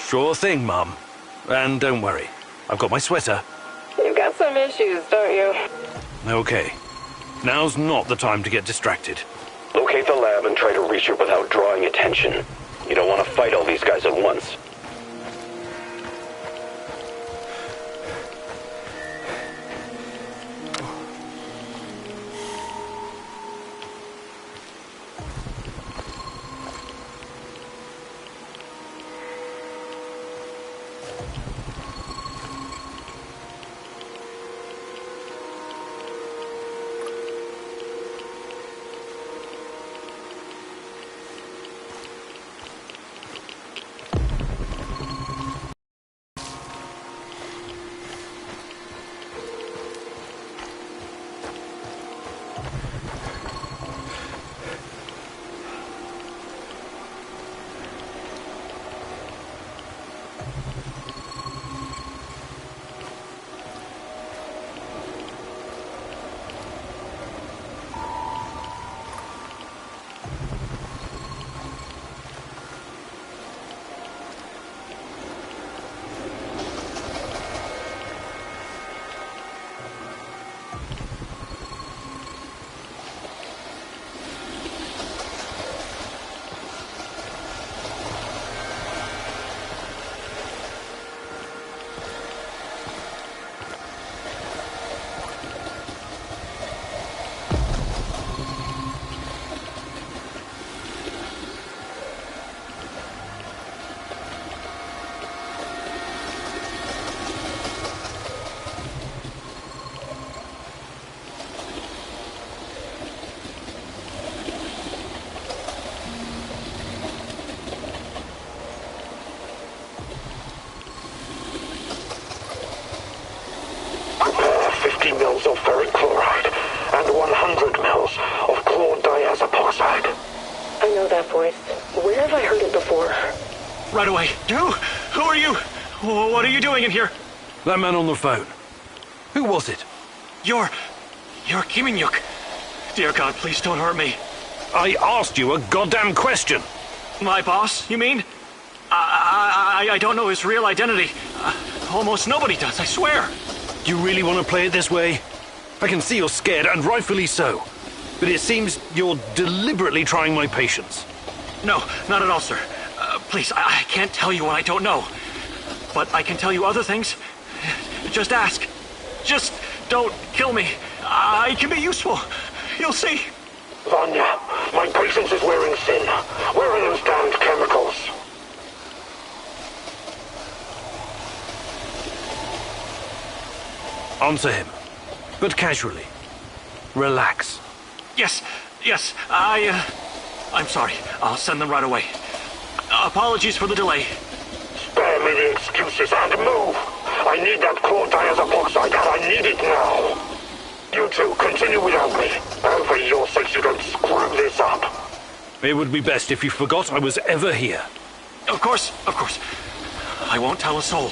Sure thing, Mum. And don't worry, I've got my sweater. You've got some issues, don't you? Okay. Now's not the time to get distracted. Locate the lab and try to reach it without drawing attention. You don't want to fight all these guys at once. Of ferric chloride and 100 mils of chlordiazepoxide. I know that voice. Where have I heard it before? Right away. Who are you? What are you doing in here? That man on the phone. Who was it? You're Kiminyuk. Dear God, please don't hurt me. I asked you a goddamn question. My boss, you mean? I don't know his real identity. Almost nobody does, I swear. Do you really want to play it this way? I can see you're scared, and rightfully so. But it seems you're deliberately trying my patience. No, not at all, sir. Please, I can't tell you what I don't know. But I can tell you other things. Just ask. Just don't kill me. I can be useful. You'll see. Vanya, my patience is wearing thin. Where are those damned chemicals? Answer him, but casually. Relax. Yes, I'm sorry. I'll send them right away. Apologies for the delay. Spare me the excuses and move. I need that chlordiazepoxide and I need it now. You two, continue without me. And for your sakes, you don't screw this up. It would be best if you forgot I was ever here. Of course. I won't tell a soul.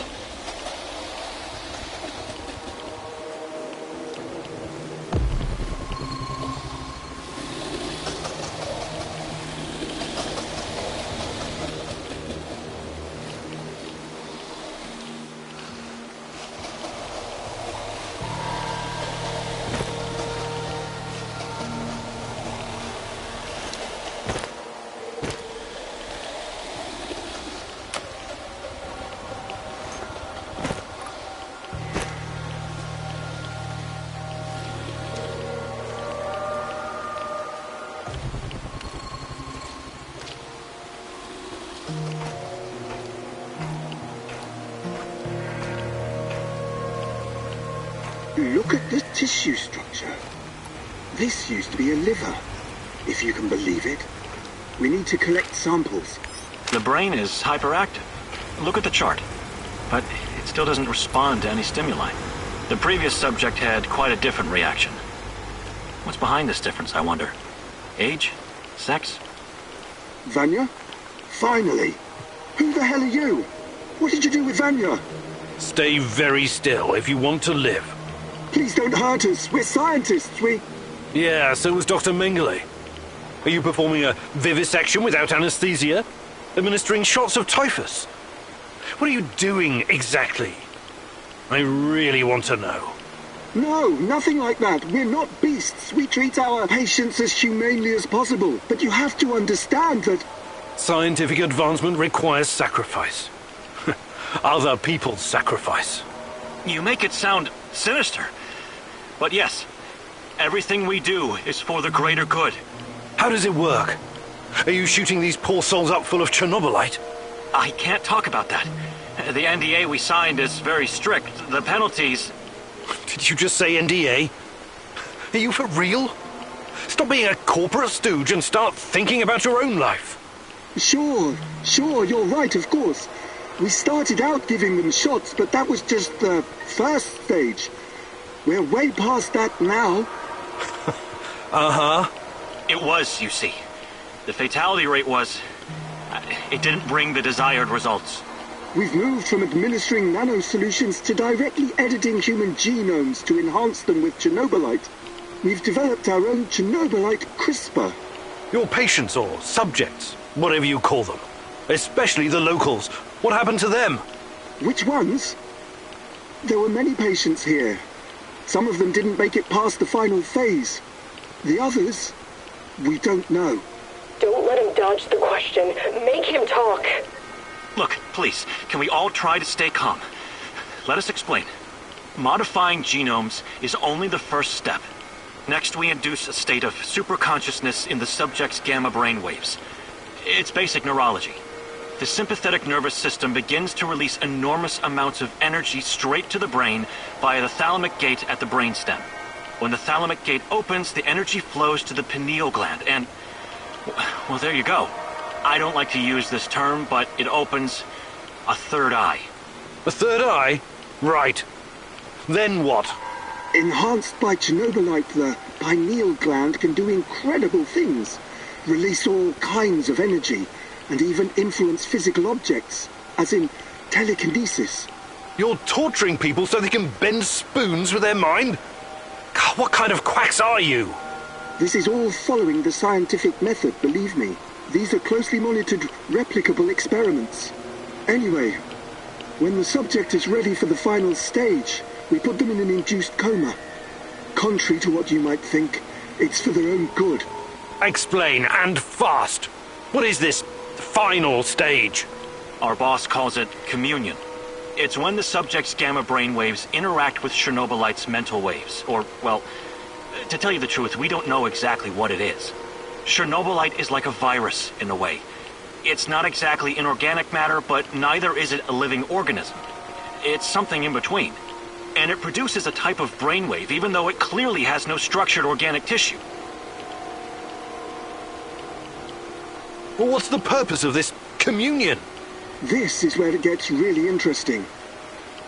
Look at the tissue structure. This used to be a liver, if you can believe it. We need to collect samples. The brain is hyperactive. Look at the chart. But it still doesn't respond to any stimuli. The previous subject had quite a different reaction. What's behind this difference, I wonder? Age? Sex? Vanya? Finally! Who the hell are you? What did you do with Vanya? Stay very still if you want to live. Please don't hurt us. We're scientists. Yeah, so was Dr. Mengele. Are you performing a vivisection without anesthesia? Administering shots of typhus? What are you doing exactly? I really want to know. No, nothing like that. We're not beasts. We treat our patients as humanely as possible. But you have to understand that... Scientific advancement requires sacrifice. Other people's sacrifice. You make it sound sinister. But yes, everything we do is for the greater good. How does it work? Are you shooting these poor souls up full of Chernobylite? I can't talk about that. The NDA we signed is very strict. The penalties... Did you just say NDA? Are you for real? Stop being a corporate stooge and start thinking about your own life. Sure, you're right, of course. We started out giving them shots, but that was just the first stage. We're way past that now. Uh-huh. It was, you see. The fatality rate was... It didn't bring the desired results. We've moved from administering nano-solutions to directly editing human genomes to enhance them with Chernobylite. We've developed our own Chernobylite CRISPR. Your patients or subjects, whatever you call them. Especially the locals. What happened to them? Which ones? There were many patients here. Some of them didn't make it past the final phase. The others, we don't know. Don't let him dodge the question. Make him talk. Look, please, can we all try to stay calm? Let us explain. Modifying genomes is only the first step. Next, we induce a state of superconsciousness in the subject's gamma brainwaves. It's basic neurology. The sympathetic nervous system begins to release enormous amounts of energy straight to the brain via the thalamic gate at the brainstem. When the thalamic gate opens, the energy flows to the pineal gland and... well, there you go. I don't like to use this term, but it opens a third eye. A third eye? Right. Then what? Enhanced by Chernobylite, the pineal gland can do incredible things. Release all kinds of energy, and even influence physical objects, as in telekinesis. You're torturing people so they can bend spoons with their mind? God, what kind of quacks are you? This is all following the scientific method, believe me. These are closely monitored, replicable experiments. Anyway, when the subject is ready for the final stage, we put them in an induced coma. Contrary to what you might think, it's for their own good. Explain, and fast. What is this final stage? Our boss calls it communion. It's when the subject's gamma brainwaves interact with Chernobylite's mental waves. Or, well, to tell you the truth, we don't know exactly what it is. Chernobylite is like a virus, in a way. It's not exactly inorganic matter, but neither is it a living organism. It's something in between. And it produces a type of brainwave, even though it clearly has no structured organic tissue. Well, what's the purpose of this communion? This is where it gets really interesting.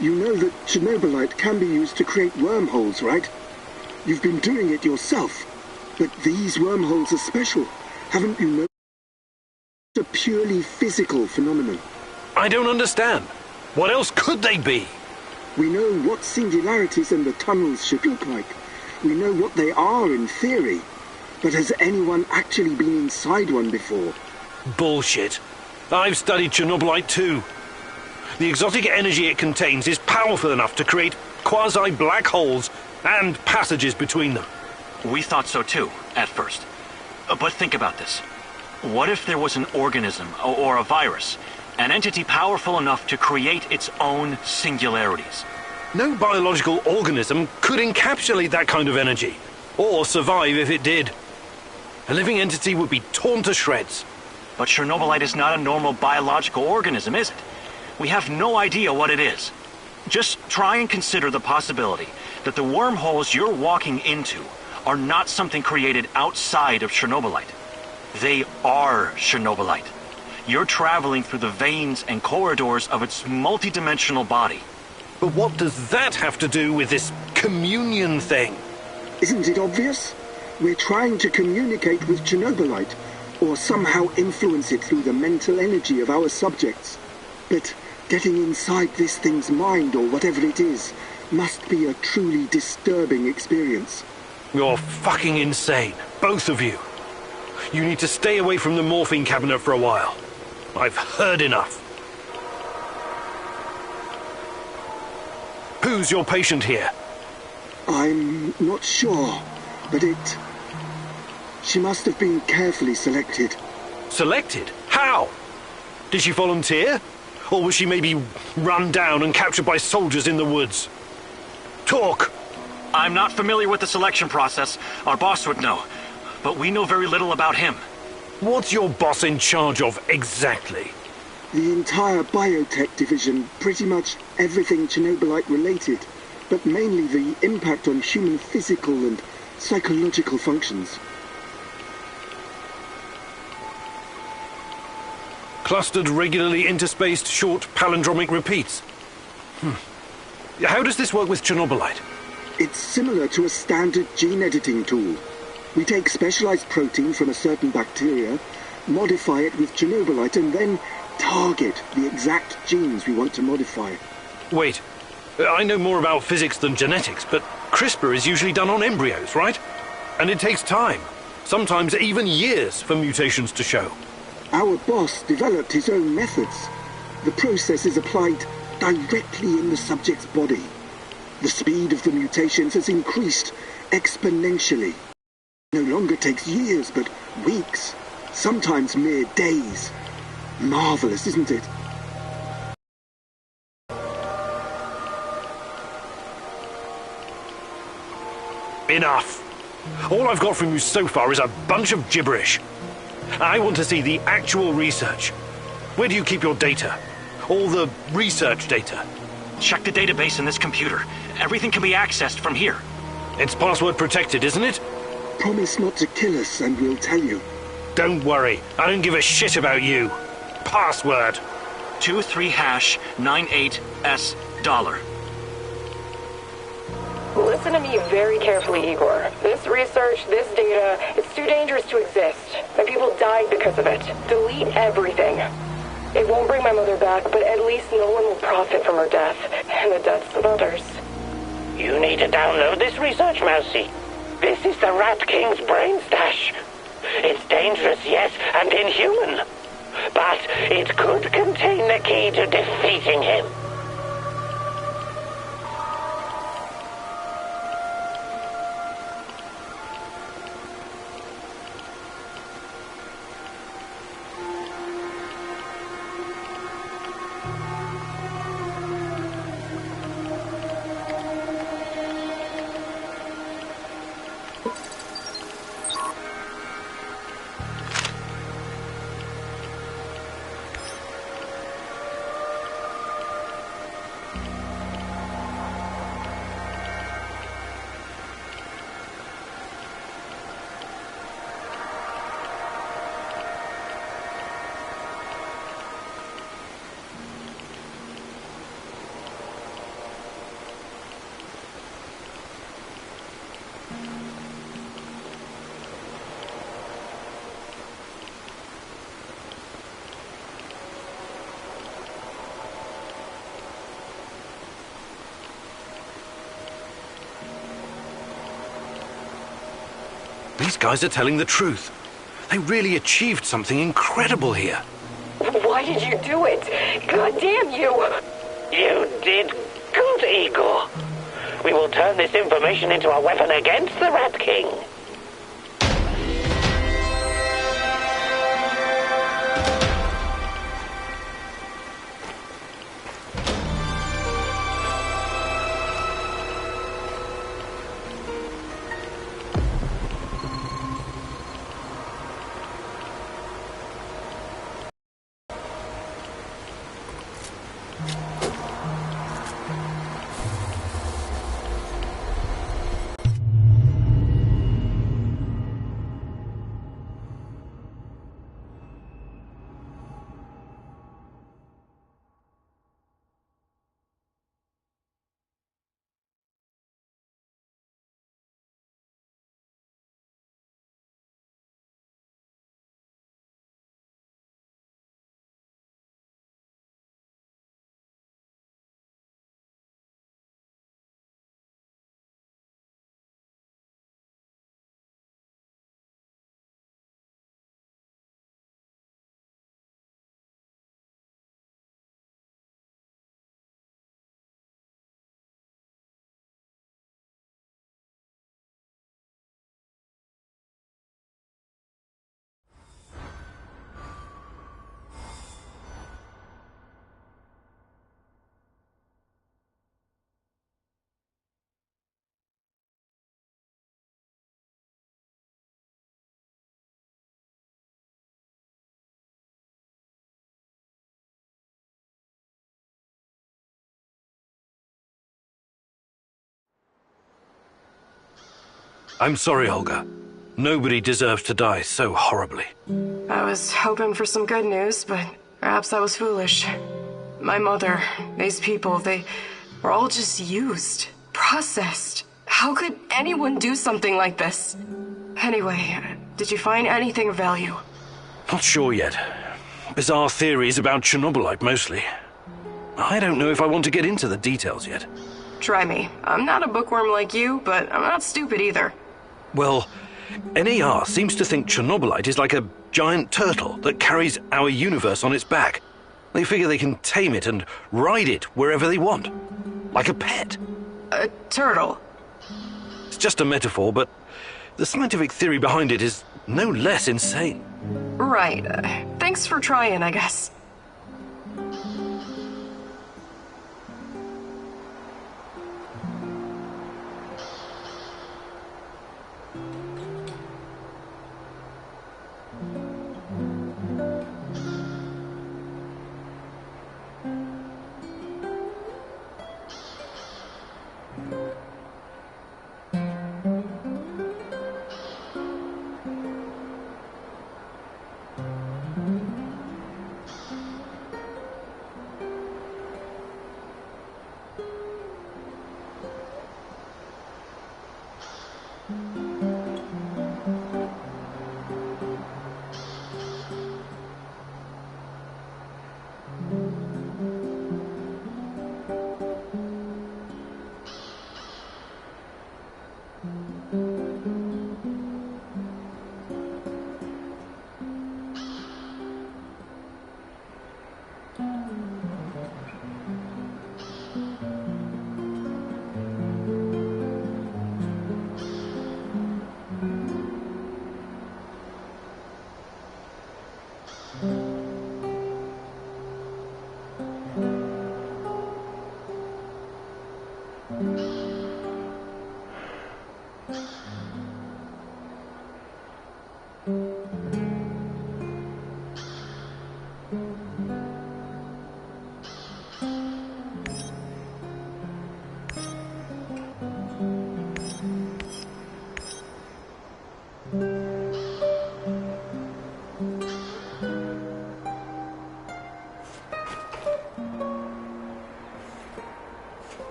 You know that Chernobylite can be used to create wormholes, right? You've been doing it yourself. But these wormholes are special. Haven't you noticed? It's a purely physical phenomenon. I don't understand. What else could they be? We know what singularities and the tunnels should look like. We know what they are in theory. But has anyone actually been inside one before? Bullshit. I've studied Chernobylite too. The exotic energy it contains is powerful enough to create quasi-black holes and passages between them. We thought so too, at first. But think about this. What if there was an organism, or a virus, an entity powerful enough to create its own singularities? No biological organism could encapsulate that kind of energy, or survive if it did. A living entity would be torn to shreds. But Chernobylite is not a normal biological organism, is it? We have no idea what it is. Just try and consider the possibility that the wormholes you're walking into are not something created outside of Chernobylite. They are Chernobylite. You're traveling through the veins and corridors of its multidimensional body. But what does that have to do with this communion thing? Isn't it obvious? We're trying to communicate with Chernobylite, or somehow influence it through the mental energy of our subjects. But getting inside this thing's mind, or whatever it is, must be a truly disturbing experience. You're fucking insane, both of you. You need to stay away from the morphine cabinet for a while. I've heard enough. Who's your patient here? I'm not sure, but she must have been carefully selected. Selected? How? Did she volunteer? Or was she maybe run down and captured by soldiers in the woods? Talk! I'm not familiar with the selection process. Our boss would know. But we know very little about him. What's your boss in charge of exactly? The entire biotech division, pretty much everything Chernobylite related, but mainly the impact on human physical and psychological functions. Clustered, regularly interspaced, short palindromic repeats. How does this work with Chernobylite? It's similar to a standard gene editing tool. We take specialized protein from a certain bacteria, modify it with Chernobylite, and then target the exact genes we want to modify. Wait, I know more about physics than genetics, but CRISPR is usually done on embryos, right? And it takes time, sometimes even years, for mutations to show. Our boss developed his own methods. The process is applied directly in the subject's body. The speed of the mutations has increased exponentially. No longer takes years, but weeks, sometimes mere days. Marvelous, isn't it? Enough! All I've got from you so far is a bunch of gibberish. I want to see the actual research. Where do you keep your data? All the research data? Check the database in this computer. Everything can be accessed from here. It's password protected, isn't it? Promise not to kill us and we'll tell you. Don't worry, I don't give a shit about you. Password. 23#98S$. Listen to me very carefully, Igor. This research, this data, it's too dangerous to exist. My people died because of it. Delete everything. It won't bring my mother back, but at least no one will profit from her death, and the deaths of others. You need to download this research, Mousy. This is the Rat King's brain stash. It's dangerous, yes, and inhuman. But it could contain the key to defeating him. These guys are telling the truth. They really achieved something incredible here. Why did you do it? God damn you! You did good, Igor. We will turn this information into a weapon against the Rat King. I'm sorry, Olga. Nobody deserves to die so horribly. I was hoping for some good news, but perhaps I was foolish. My mother, these people, they were all just used, processed. How could anyone do something like this? Anyway, did you find anything of value? Not sure yet. Bizarre theories about Chernobylite, mostly. I don't know if I want to get into the details yet. Try me. I'm not a bookworm like you, but I'm not stupid either. Well, NAR seems to think Chernobylite is like a giant turtle that carries our universe on its back. They figure they can tame it and ride it wherever they want. Like a pet. A turtle? It's just a metaphor, but the scientific theory behind it is no less insane. Right. Thanks for trying, I guess.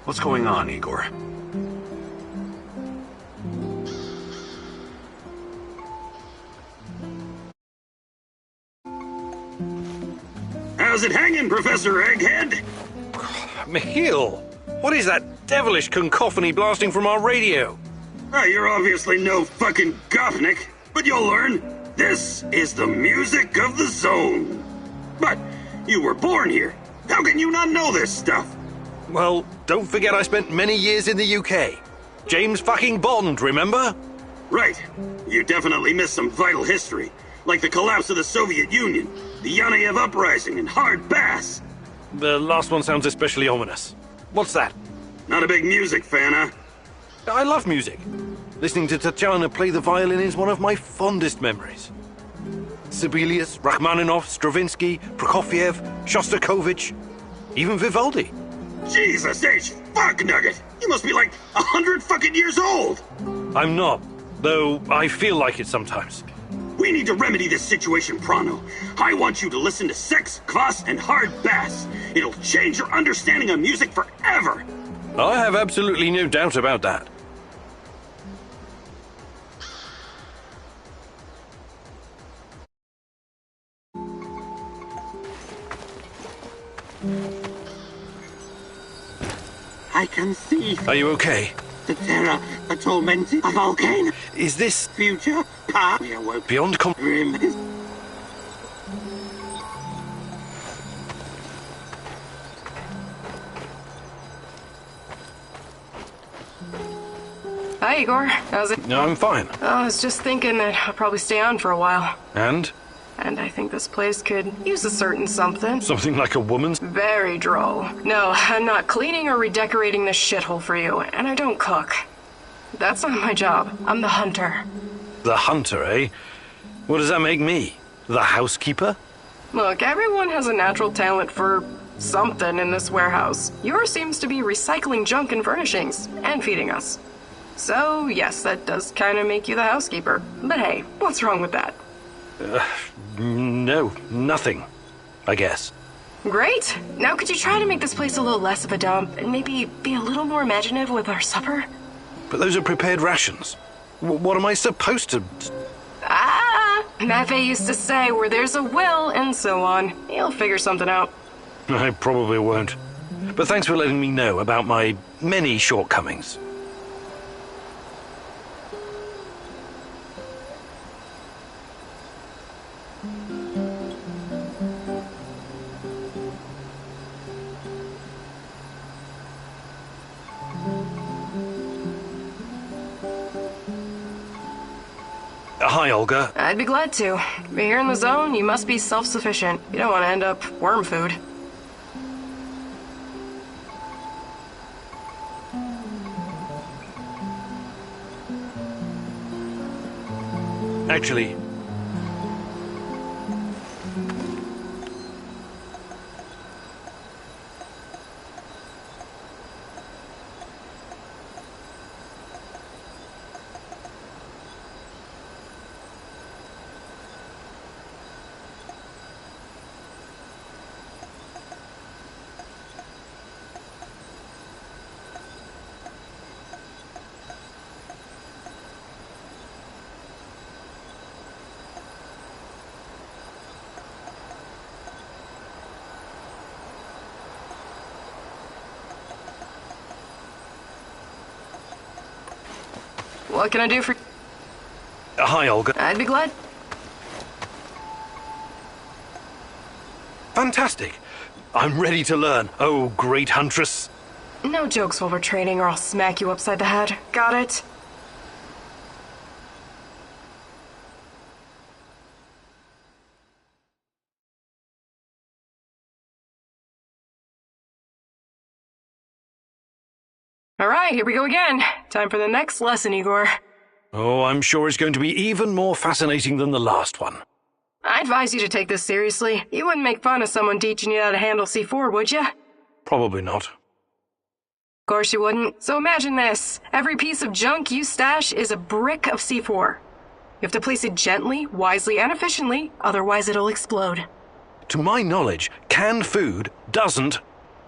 What's going on, Igor? How's it hanging, Professor Egghead? Michiel, what is that devilish cacophony blasting from our radio? You're obviously no fucking Gopnik, but you'll learn. This is the music of the zone. But you were born here. How can you not know this stuff? Well, don't forget I spent many years in the UK. James fucking Bond, remember? Right. You definitely missed some vital history, like the collapse of the Soviet Union, the Yanayev Uprising, and hard bass. The last one sounds especially ominous. What's that? Not a big music fan, huh? I love music. Listening to Tatiana play the violin is one of my fondest memories. Sibelius, Rachmaninoff, Stravinsky, Prokofiev, Shostakovich, even Vivaldi. Jesus H. Fuck Nugget! You must be like 100 fucking years old! I'm not, though I feel like it sometimes. We need to remedy this situation pronto. I want you to listen to sex, kvass, and hard bass. It'll change your understanding of music forever. I have absolutely no doubt about that. I can see Are you okay? the terror, a tormented, a volcano, Is this future, past, we awoke, beyond grim is Hi, Igor. How's it? No, I'm fine. I was just thinking that I'll probably stay on for a while. And? And I think this place could use a certain something. Something like a woman's? Very droll. No, I'm not cleaning or redecorating this shithole for you, and I don't cook. That's not my job. I'm the hunter. The hunter, eh? What does that make me? The housekeeper? Look, everyone has a natural talent for something in this warehouse. Yours seems to be recycling junk and furnishings, and feeding us. So, yes, that does kind of make you the housekeeper. But hey, what's wrong with that? No, nothing, I guess. Great. Now could you try to make this place a little less of a dump, and maybe be a little more imaginative with our supper? But those are prepared rations. What am I supposed to... Maffei used to say, where there's a will, and so on. He'll figure something out. I probably won't. But thanks for letting me know about my many shortcomings. Hi, Olga. I'd be glad to. But here in the zone, you must be self-sufficient. You don't want to end up worm food. Actually... What can I do for... Hi, Olga. I'd be glad. Fantastic. I'm ready to learn. Oh, great huntress. No jokes while we're training or I'll smack you upside the head. Got it? Alright, here we go again. Time for the next lesson, Igor. Oh, I'm sure it's going to be even more fascinating than the last one. I advise you to take this seriously. You wouldn't make fun of someone teaching you how to handle C4, would you? Probably not. Of course you wouldn't. So imagine this. Every piece of junk you stash is a brick of C4. You have to place it gently, wisely, and efficiently, otherwise it'll explode. To my knowledge, canned food doesn't...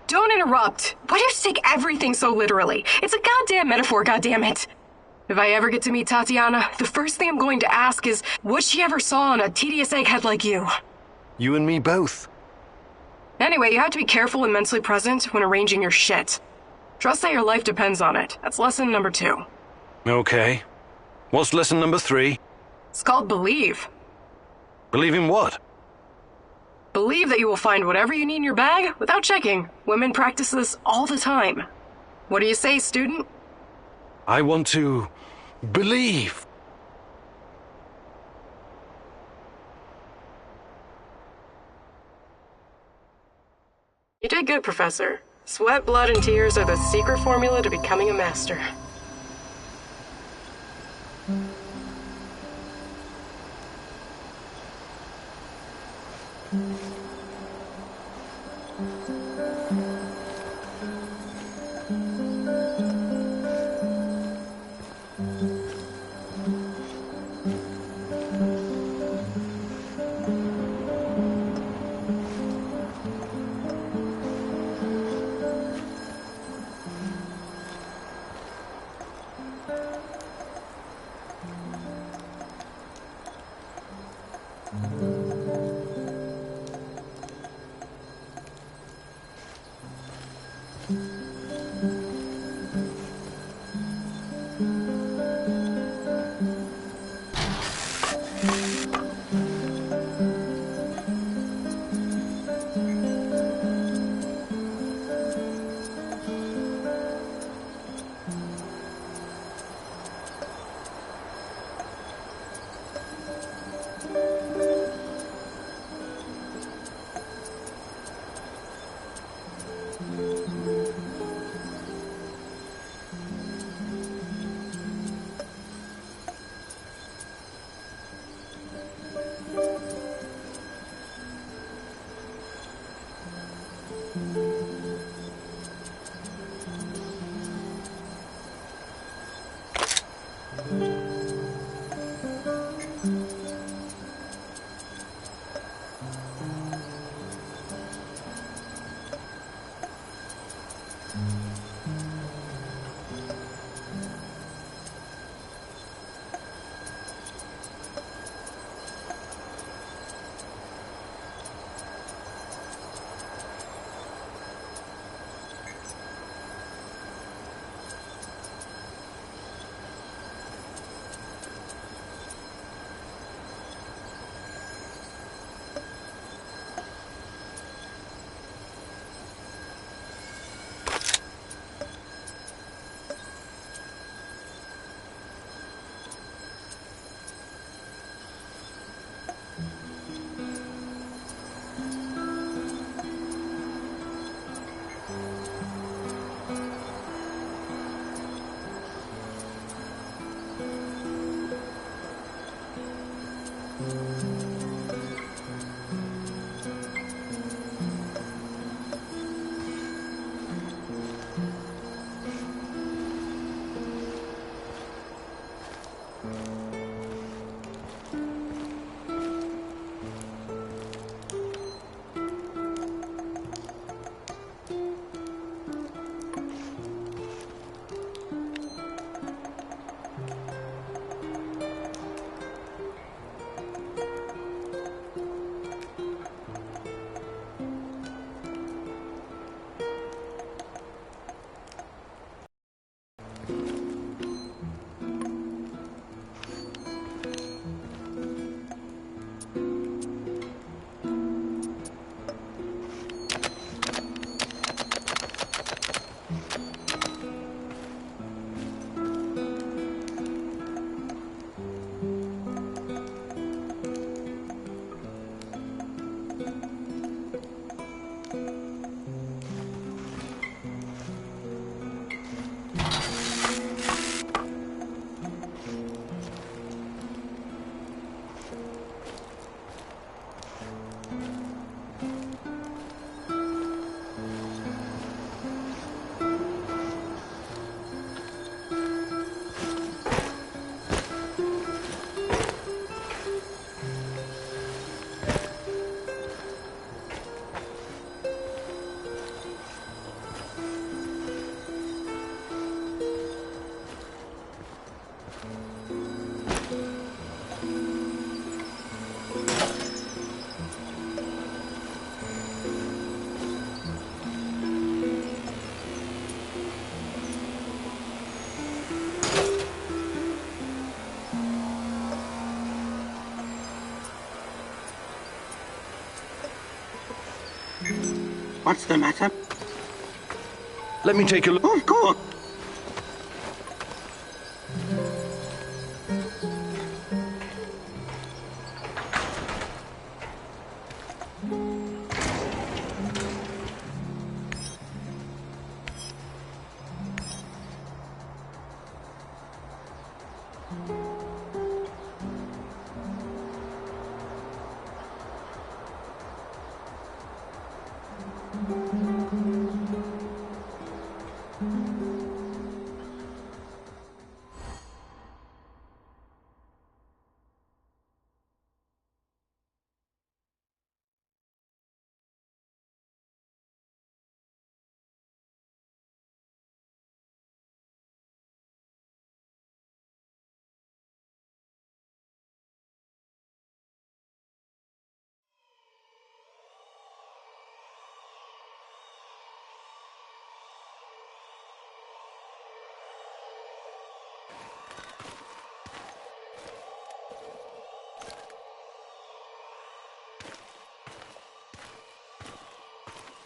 Don't interrupt. Why do you take everything so literally? It's a goddamn metaphor, goddammit. If I ever get to meet Tatiana, the first thing I'm going to ask is what she ever saw in a tedious egghead like you. You and me both. Anyway, you have to be careful and mentally present when arranging your shit. Trust that your life depends on it. That's lesson number 2. Okay. What's lesson number 3? It's called believe. Believe in what? Believe that you will find whatever you need in your bag without checking. Women practice this all the time. What do you say, student? I want to... believe. You did good, Professor. Sweat, blood, and tears are the secret formula to becoming a master. What's the matter? Let me take a look. Of course.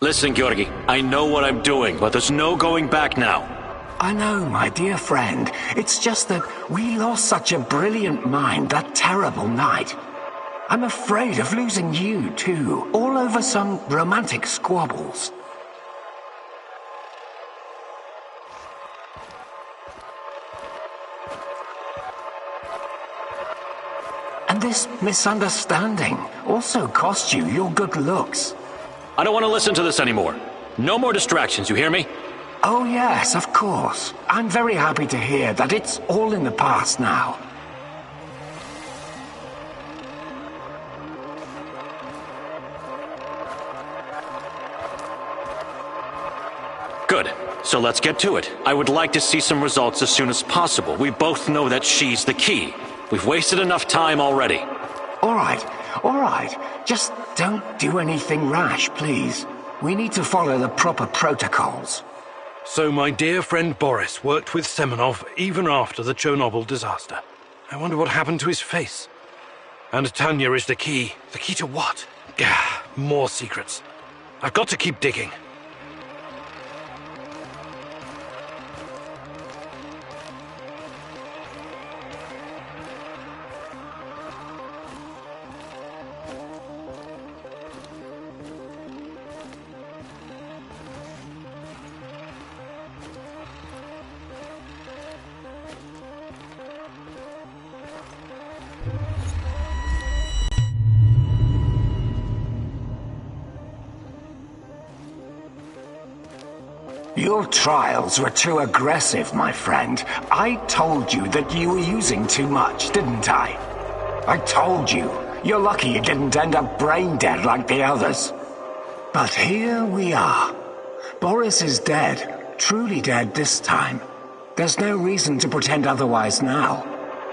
Listen, Georgi, I know what I'm doing, but there's no going back now. I know, my dear friend. It's just that we lost such a brilliant mind that terrible night. I'm afraid of losing you, too, all over some romantic squabbles. And this misunderstanding also cost you your good looks. I don't want to listen to this anymore. No more distractions, you hear me? Oh yes, of course. I'm very happy to hear that it's all in the past now. Good. So let's get to it. I would like to see some results as soon as possible. We both know that she's the key. We've wasted enough time already. All right. Just don't do anything rash, please. We need to follow the proper protocols. So my dear friend Boris worked with Semenov even after the Chernobyl disaster. I wonder what happened to his face. And Tanya is the key. The key to what? Gah, more secrets. I've got to keep digging. Your trials were too aggressive, my friend. I told you that you were using too much, didn't I? I told you. You're lucky you didn't end up brain dead like the others. But here we are. Boris is dead. Truly dead this time. There's no reason to pretend otherwise now.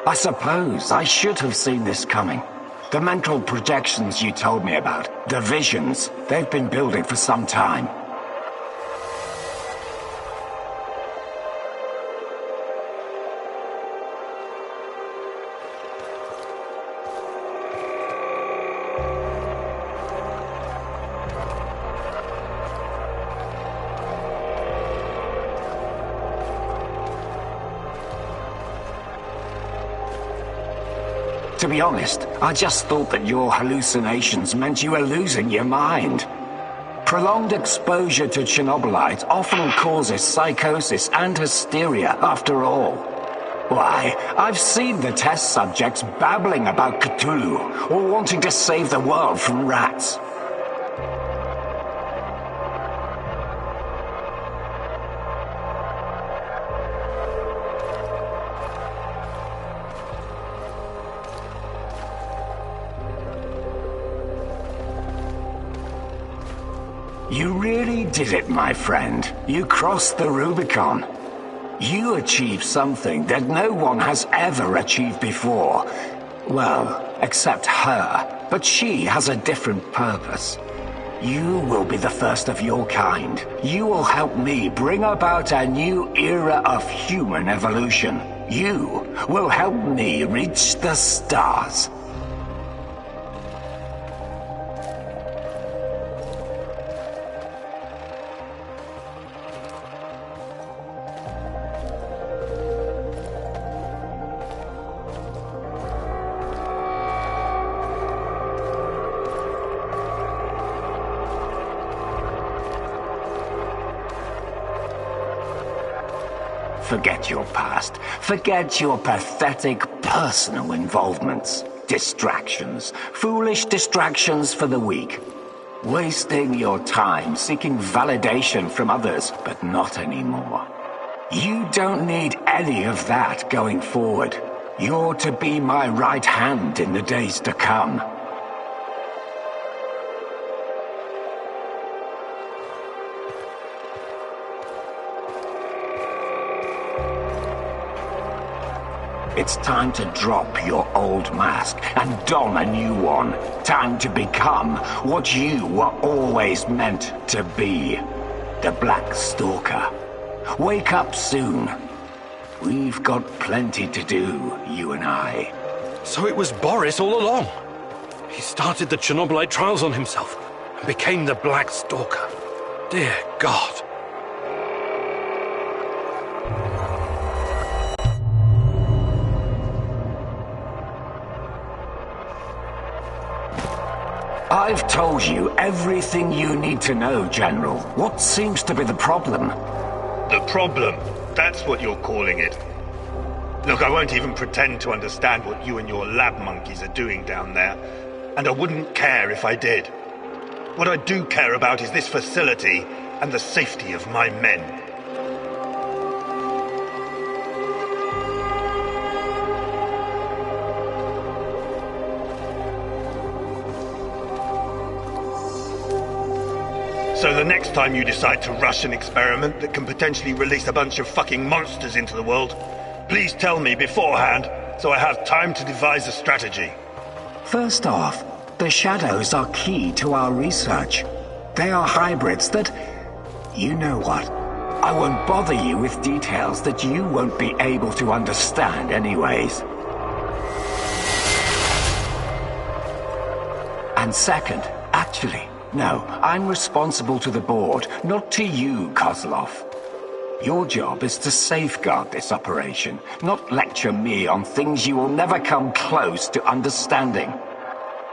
I suppose I should have seen this coming. The mental projections you told me about, the visions, they've been building for some time. To be honest, I just thought that your hallucinations meant you were losing your mind. Prolonged exposure to Chernobylite often causes psychosis and hysteria, after all. Why, I've seen the test subjects babbling about Cthulhu, or wanting to save the world from rats. You really did it, my friend. You crossed the Rubicon. You achieved something that no one has ever achieved before. Well, except her. But she has a different purpose. You will be the first of your kind. You will help me bring about a new era of human evolution. You will help me reach the stars. Forget your past. Forget your pathetic personal involvements. Distractions. Foolish distractions for the weak. Wasting your time seeking validation from others, but not anymore. You don't need any of that going forward. You're to be my right hand in the days to come. It's time to drop your old mask and don a new one. Time to become what you were always meant to be. The Black Stalker. Wake up soon. We've got plenty to do, you and I. So it was Boris all along. He started the Chernobylite trials on himself and became the Black Stalker. Dear God. I've told you everything you need to know, General. What seems to be the problem? The problem? That's what you're calling it. Look, I won't even pretend to understand what you and your lab monkeys are doing down there. And I wouldn't care if I did. What I do care about is this facility and the safety of my men. So the next time you decide to rush an experiment that can potentially release a bunch of fucking monsters into the world, please tell me beforehand so I have time to devise a strategy. First off, the shadows are key to our research. They are hybrids that... You know what? I won't bother you with details that you won't be able to understand anyways. And second, actually, no, I'm responsible to the board, not to you, Kozlov. Your job is to safeguard this operation, not lecture me on things you will never come close to understanding.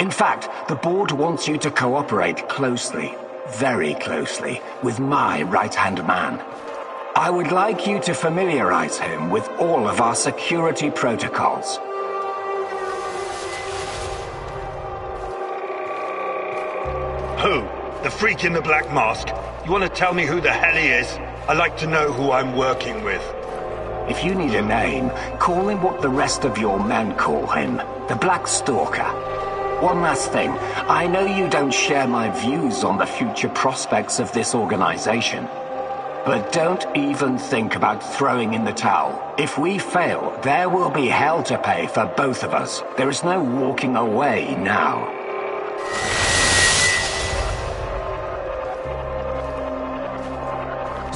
In fact, the board wants you to cooperate closely, very closely, with my right-hand man. I would like you to familiarize him with all of our security protocols. Who? The freak in the black mask? You want to tell me who the hell he is? I'd like to know who I'm working with. If you need a name, call him what the rest of your men call him, the Black Stalker. One last thing, I know you don't share my views on the future prospects of this organization. But don't even think about throwing in the towel. If we fail, there will be hell to pay for both of us. There is no walking away now.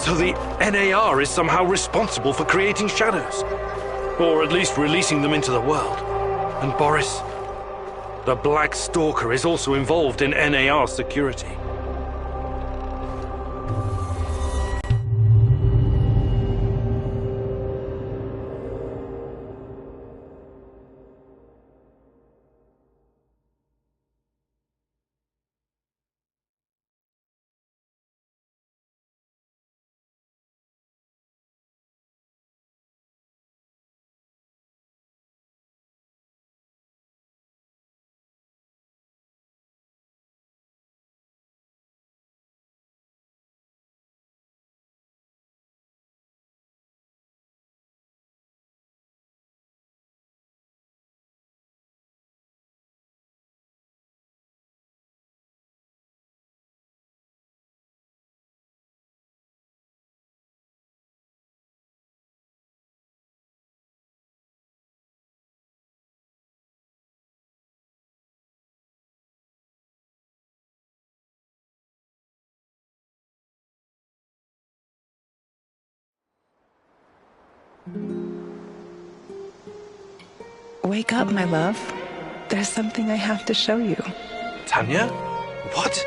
So the NAR is somehow responsible for creating shadows. Or at least releasing them into the world. And Boris, the Black Stalker, is also involved in NAR security. Wake up, my love. There's something I have to show you. Tanya? What?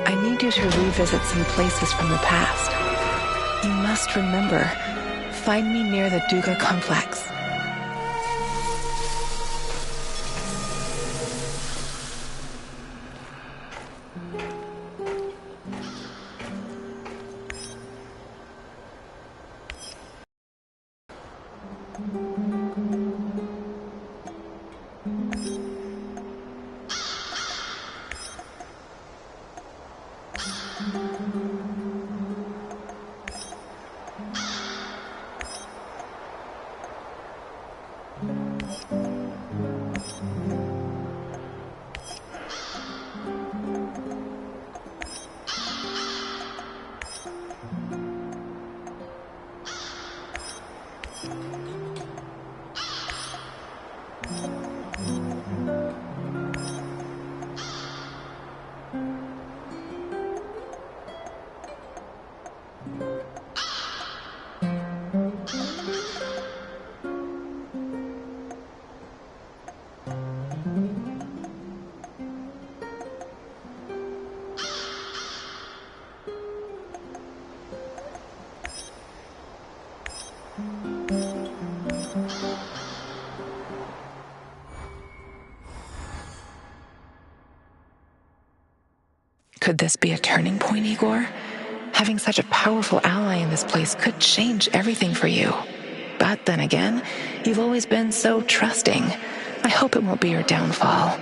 I need you to revisit some places from the past. You must remember, find me near the Duga complex. Could this be a turning point, Igor? Having such a powerful ally in this place could change everything for you. But then again, you've always been so trusting. I hope it won't be your downfall.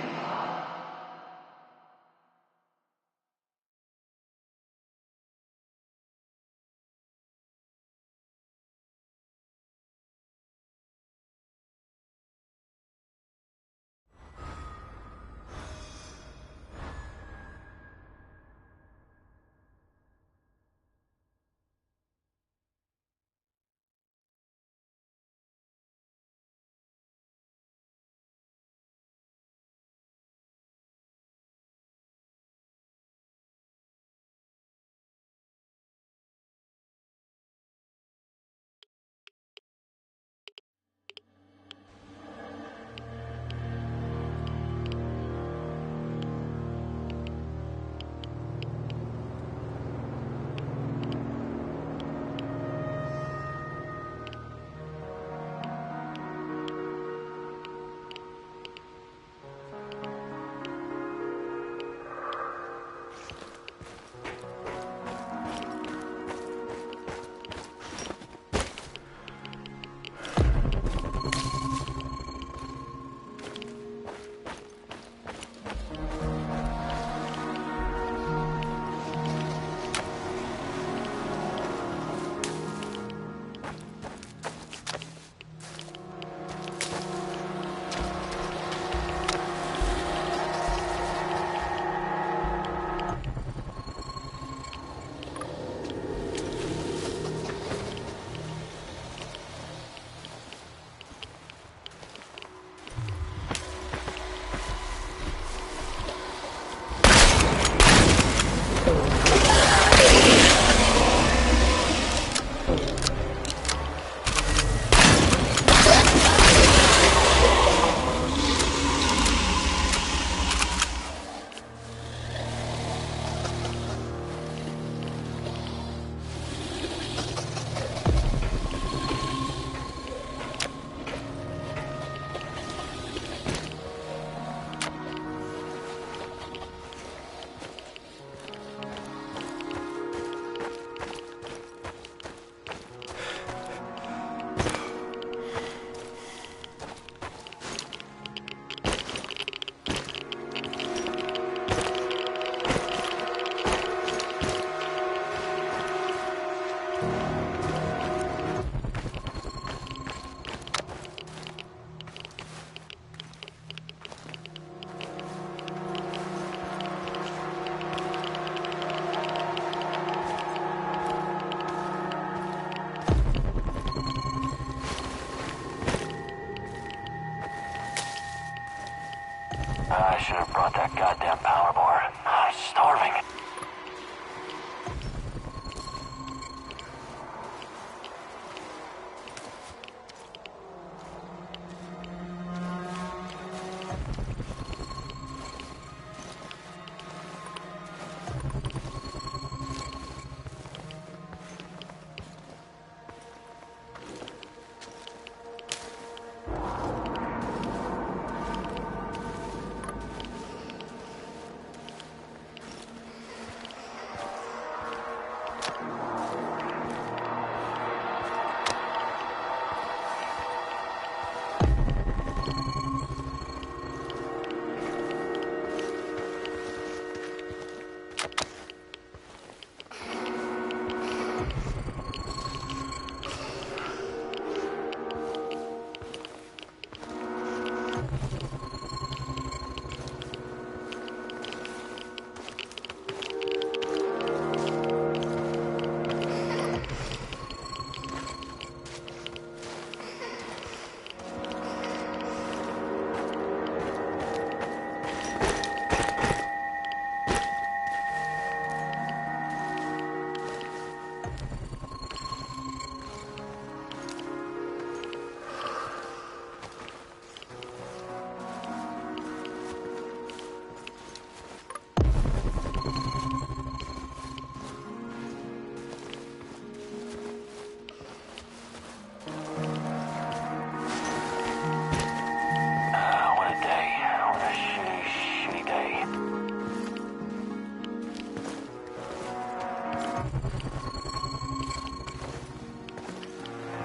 I should have brought that goddamn power bar. I'm starving.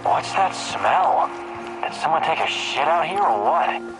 What's that smell? Did someone take a shit out here or what?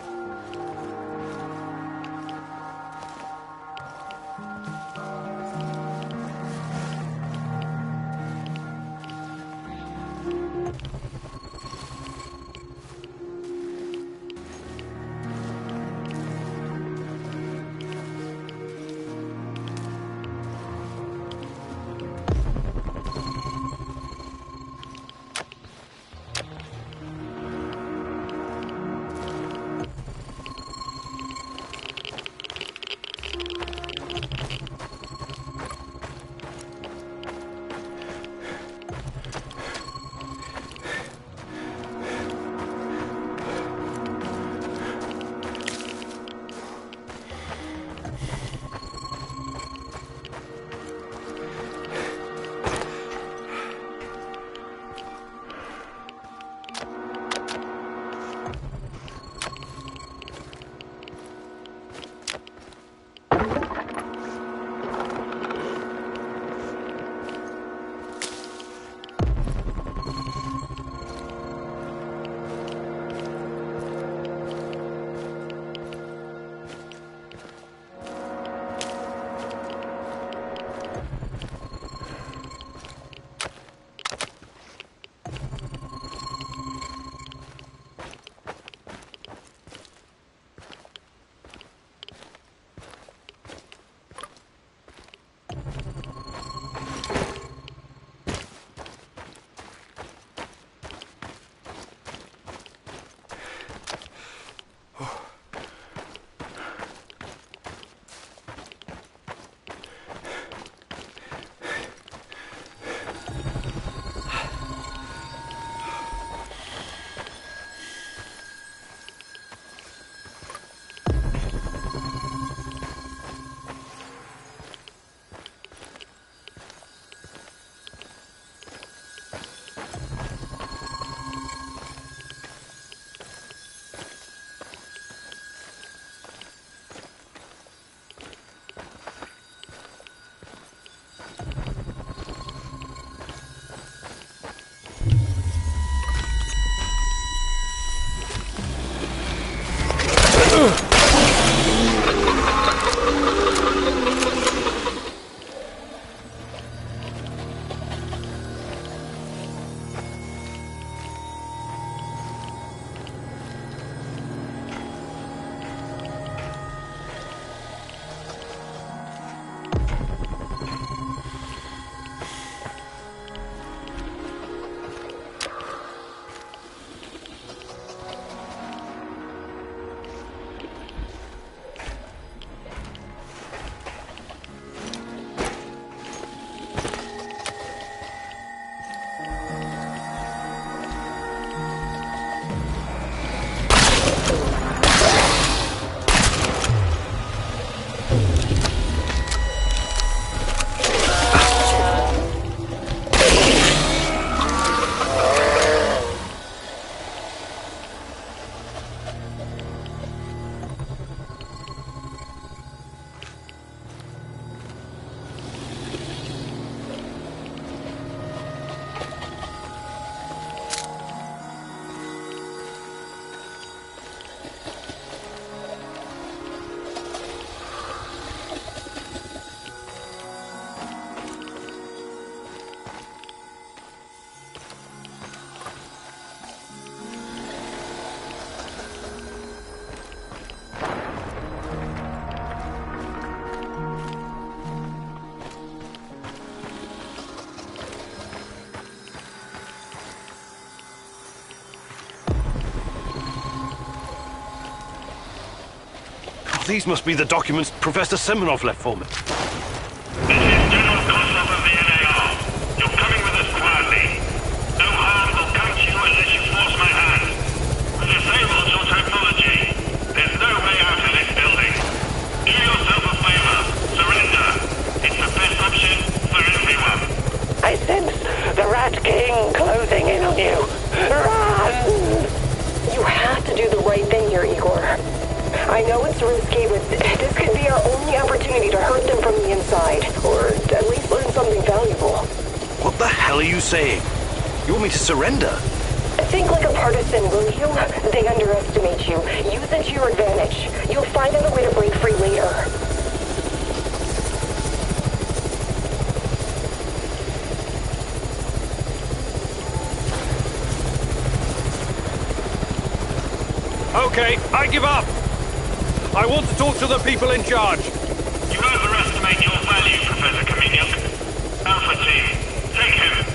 These must be the documents Professor Semenov left for me. This is General Kozlov of the NAR. You're coming with us quietly. No harm will come to you unless you force my hand. Disable your technology. There's no way out of this building. Do yourself a favor. Surrender. It's the best option for everyone. I sense the Rat King closing in on you. Run! You have to do the right thing here, Igor. I know it's risky, but this could be our only opportunity to hurt them from the inside, or at least learn something valuable. What the hell are you saying? You want me to surrender? Think like a partisan, will you? They underestimate you. Use it to your advantage. You'll find out a way to break free later. Okay, I give up. I want to talk to the people in charge. You overestimate your value, Professor Kaminyuk. Alpha Team, take him.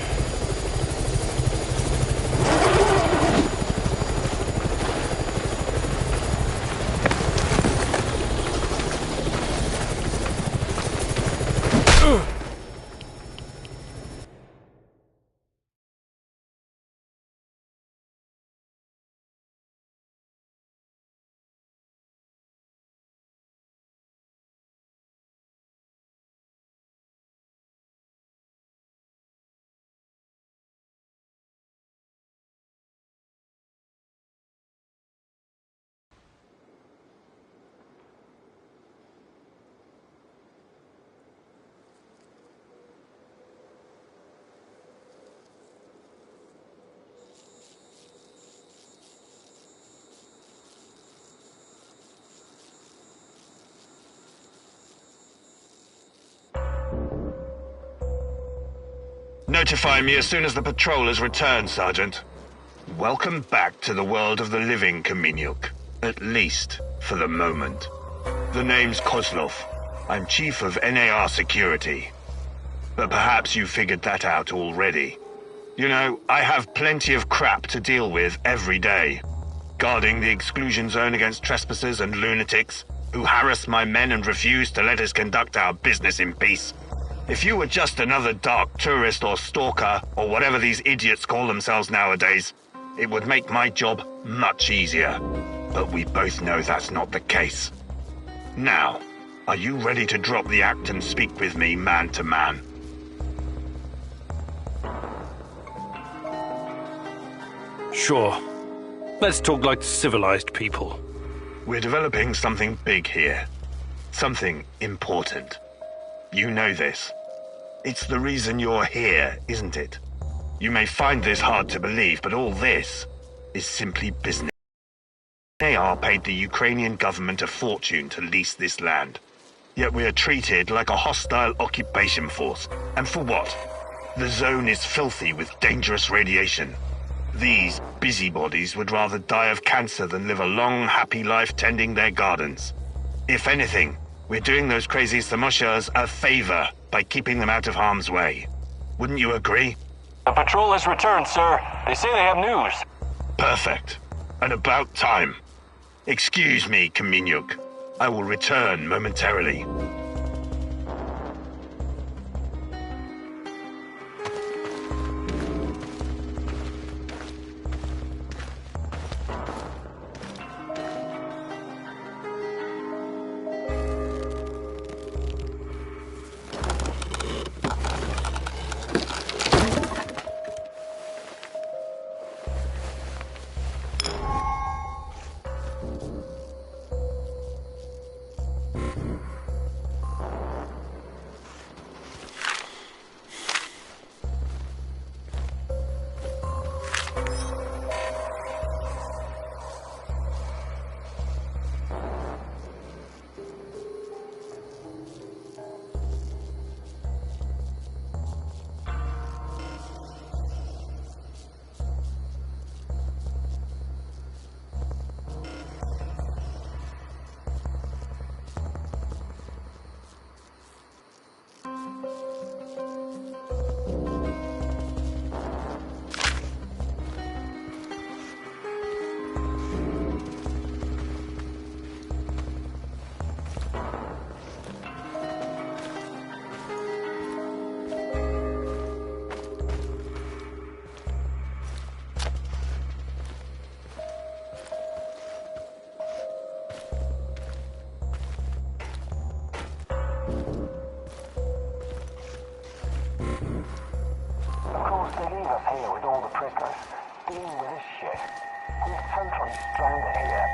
Notify me as soon as the patrol has returned, Sergeant. Welcome back to the world of the living, Kaminyuk. At least, for the moment. The name's Kozlov. I'm Chief of NAR Security. But perhaps you figured that out already. You know, I have plenty of crap to deal with every day. Guarding the exclusion zone against trespassers and lunatics who harass my men and refuse to let us conduct our business in peace. If you were just another dark tourist or stalker, or whatever these idiots call themselves nowadays, it would make my job much easier. But we both know that's not the case. Now, are you ready to drop the act and speak with me man to man? Sure. Let's talk like civilized people. We're developing something big here. Something important. You know this. It's the reason you're here, isn't it? You may find this hard to believe, but all this is simply business. NAR paid the Ukrainian government a fortune to lease this land. Yet we are treated like a hostile occupation force. And for what? The zone is filthy with dangerous radiation. These busybodies would rather die of cancer than live a long, happy life tending their gardens. If anything, we're doing those crazy Samoshas a favor by keeping them out of harm's way. Wouldn't you agree? The patrol has returned, sir. They say they have news. Perfect. And about time. Excuse me, Kaminyuk. I will return momentarily. I'm stranded here.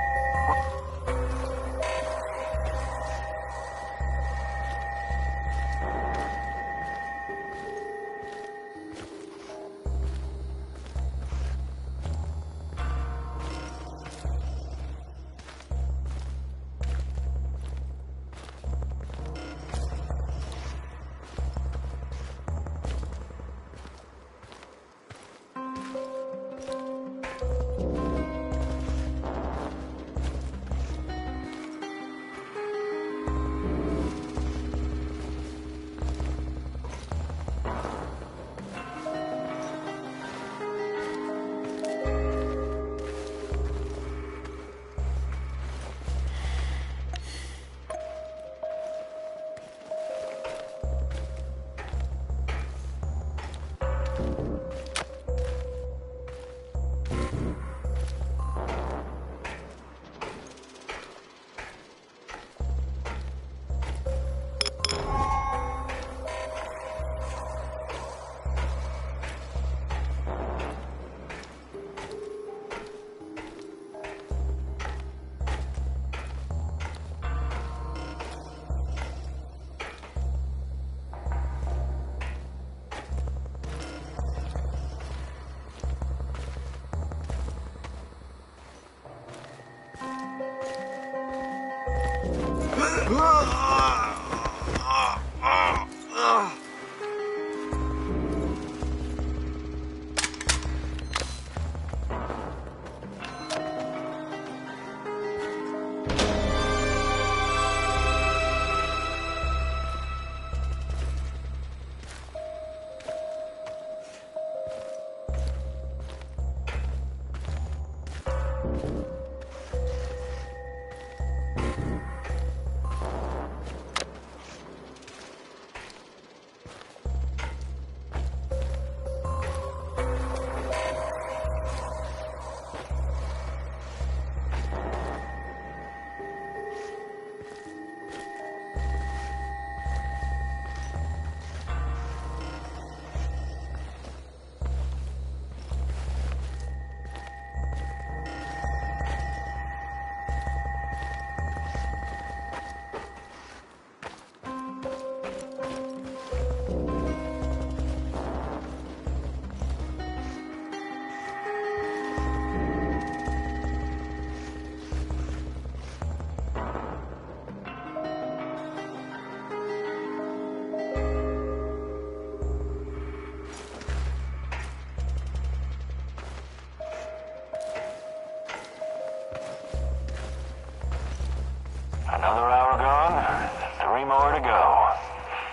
Another hour gone, 3 more to go.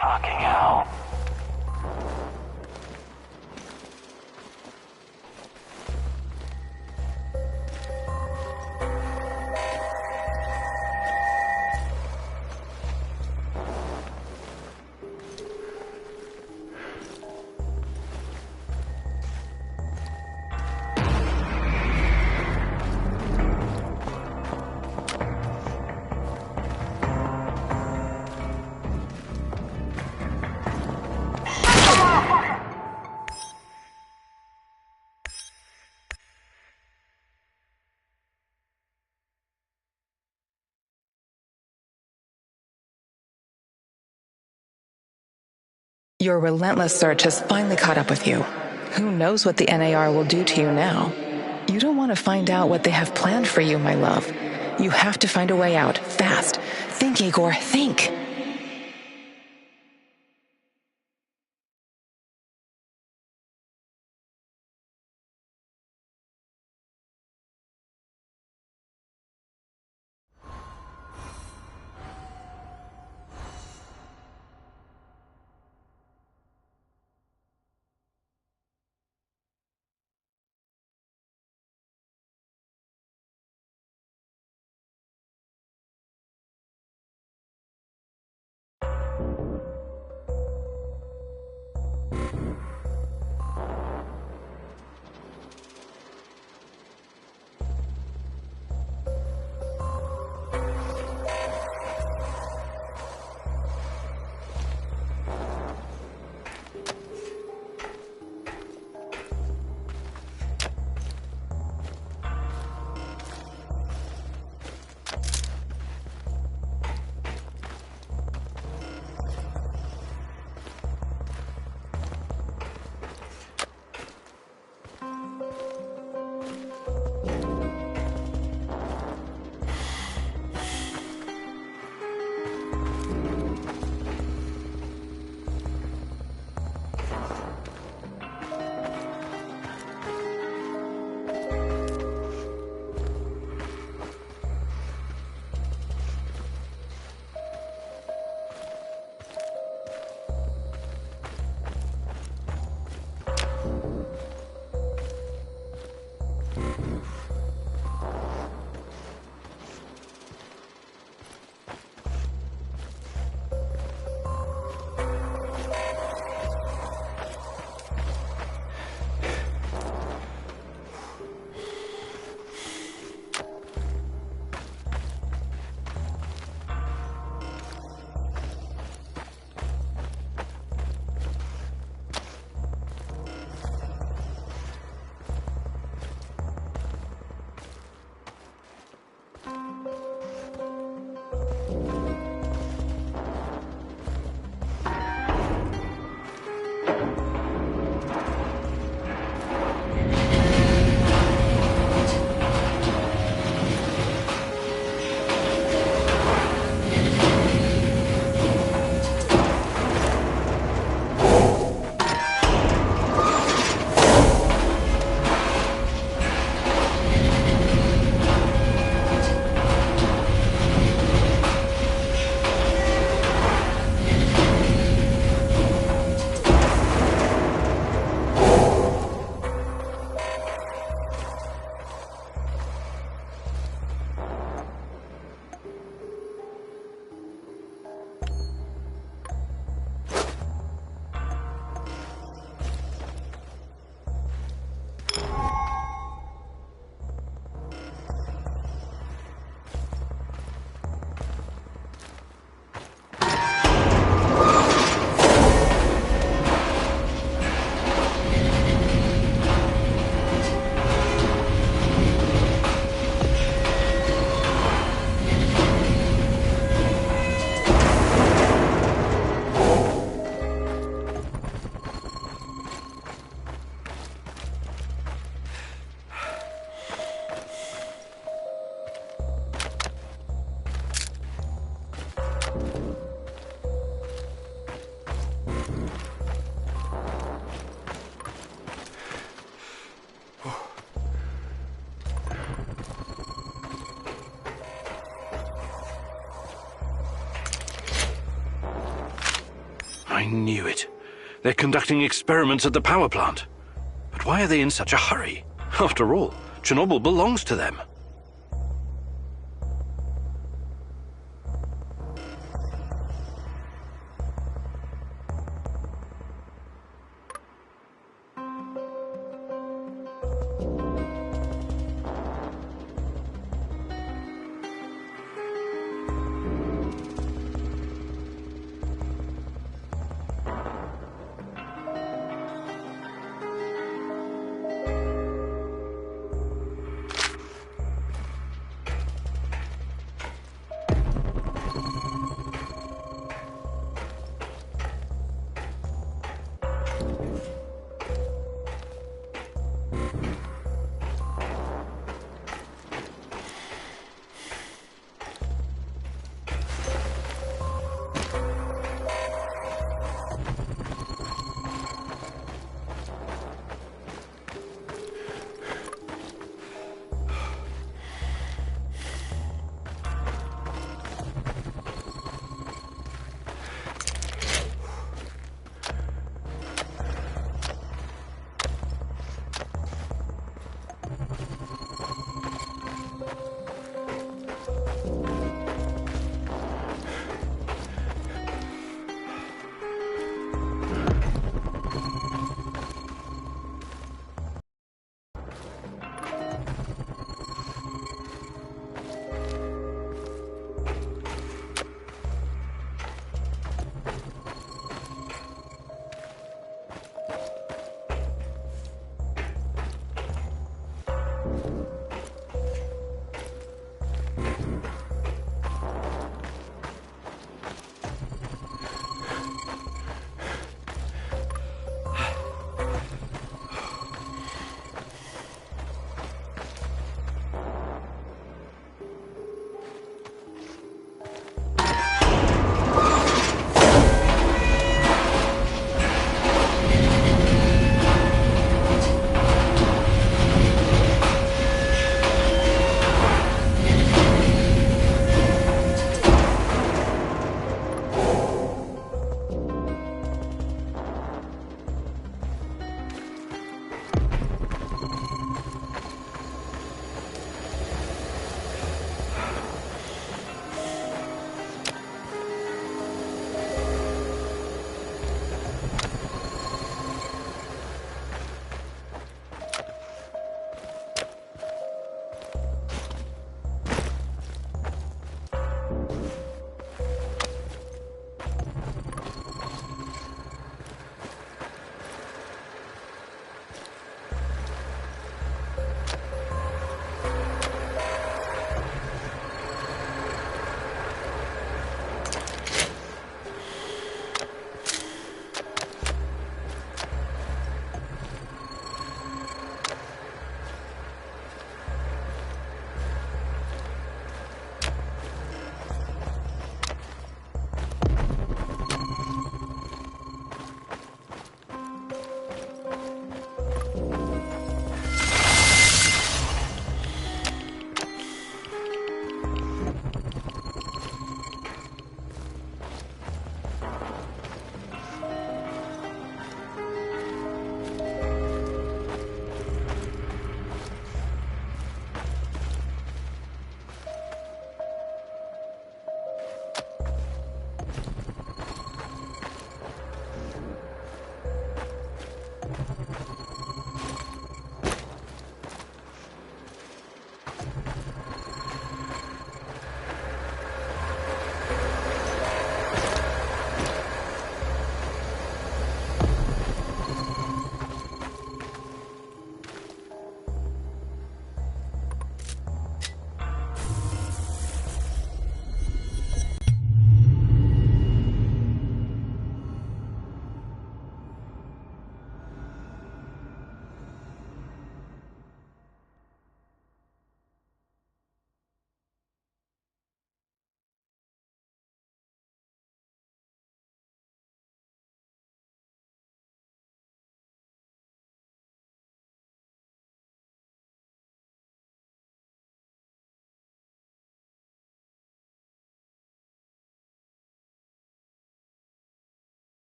Fucking hell. Your relentless search has finally caught up with you. Who knows what the NAR will do to you now? You don't want to find out what they have planned for you, my love. You have to find a way out, fast. Think, Igor, think. I knew it. They're conducting experiments at the power plant. But why are they in such a hurry? After all, Chernobyl belongs to them.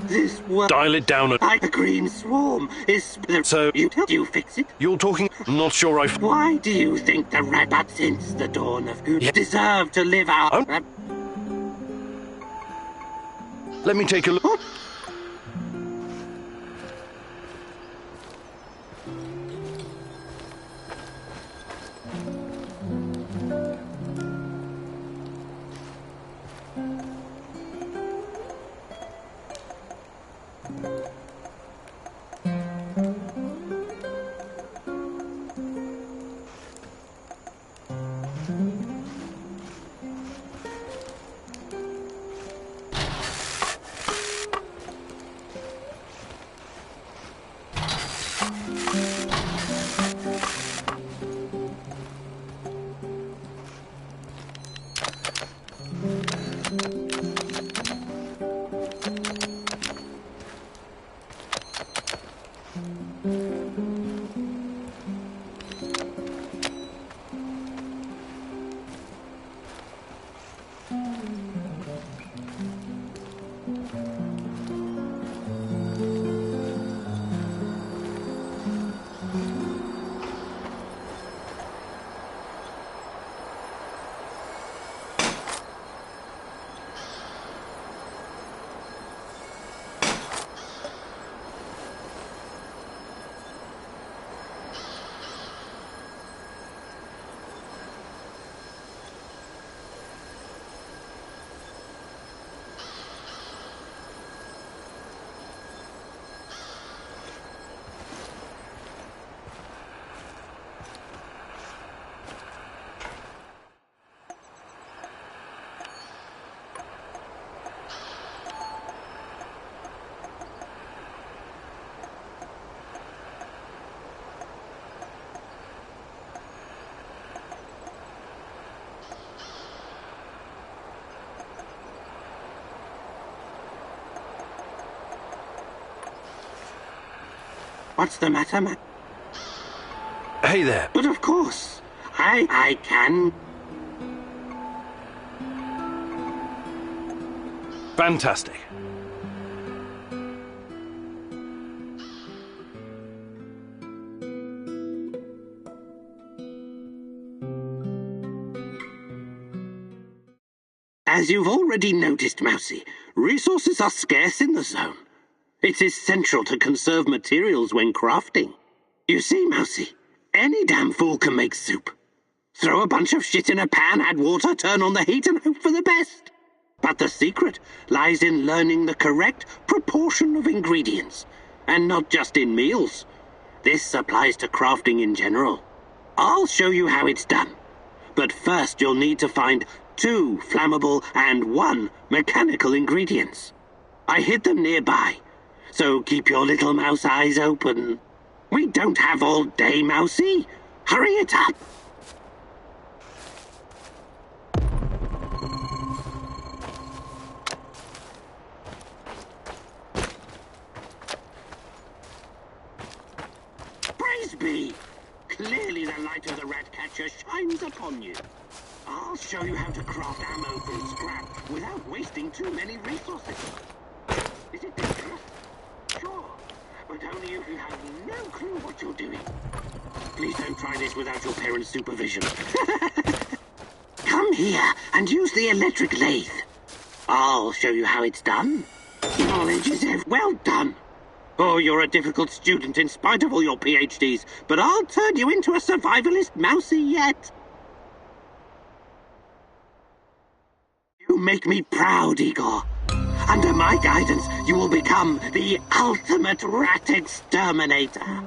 This world... Dial it down like a green swarm is... So... You fix it? You're talking... Not sure I... Why do you think the rat since the dawn of who deserve to live out... Let me take a look. What's the matter, man? Hey there. But of course, I can. Fantastic. As you've already noticed, Mousy, resources are scarce in the zone. It's essential to conserve materials when crafting. You see, Mousy, any damn fool can make soup. Throw a bunch of shit in a pan, add water, turn on the heat, and hope for the best. But the secret lies in learning the correct proportion of ingredients, and not just in meals. This applies to crafting in general. I'll show you how it's done. But first you'll need to find 2 flammable and 1 mechanical ingredients. I hid them nearby. So keep your little mouse eyes open. We don't have all day, Mousy. Hurry it up. Praise be. Clearly the light of the rat catcher shines upon you. I'll show you how to craft ammo from scrap without wasting too many resources. Is it dangerous? Sure, but only if you have no clue what you're doing. Please don't try this without your parents' supervision. Come here and use the electric lathe. I'll show you how it's done. Knowledge is well done. Oh, you're a difficult student in spite of all your PhDs, but I'll turn you into a survivalist Mousy yet. You make me proud, Igor. Under my guidance, you will become the ultimate rat exterminator.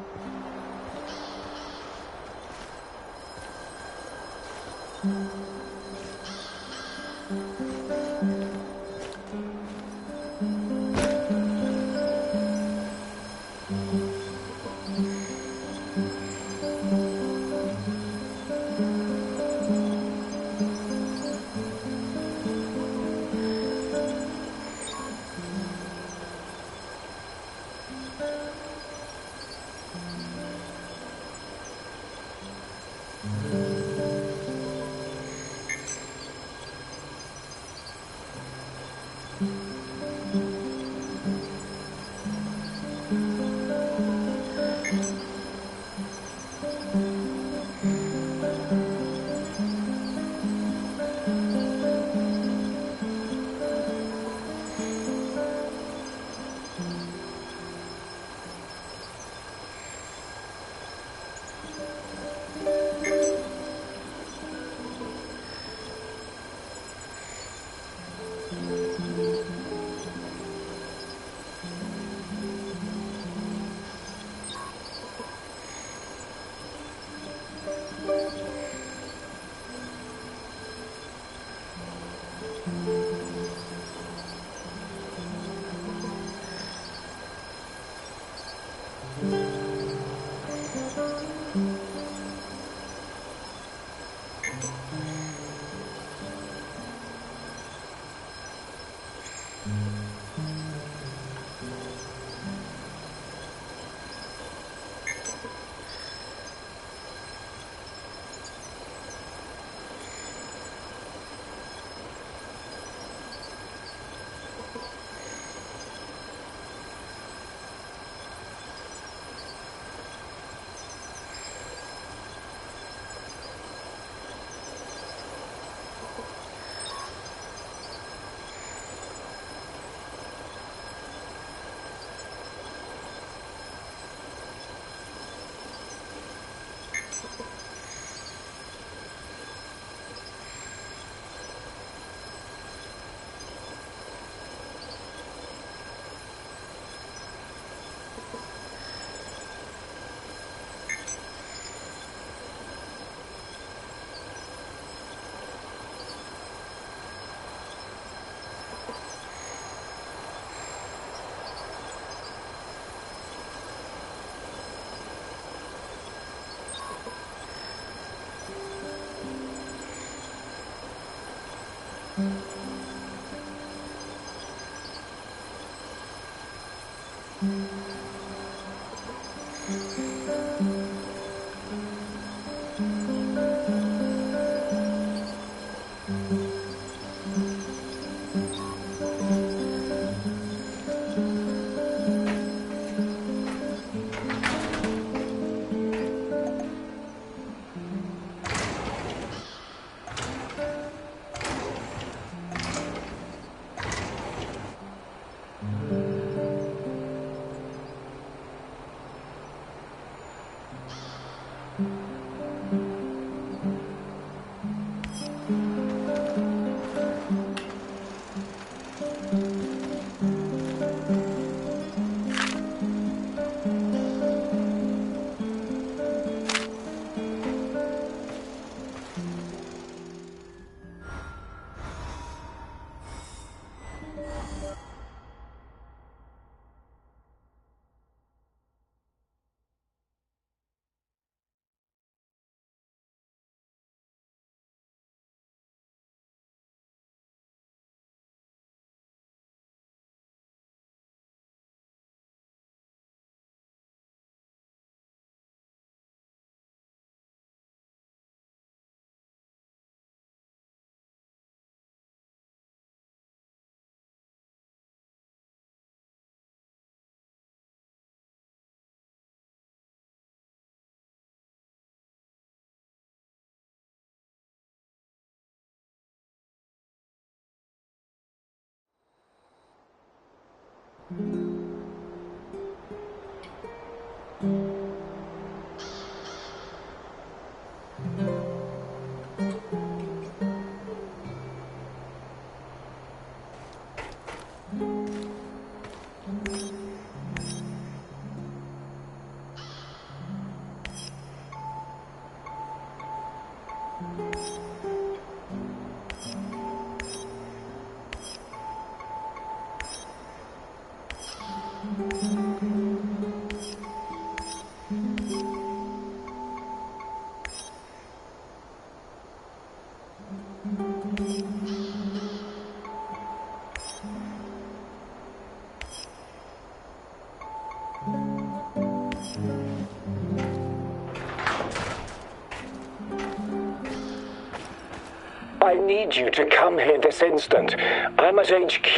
I need you to come here this instant. I'm at HQ.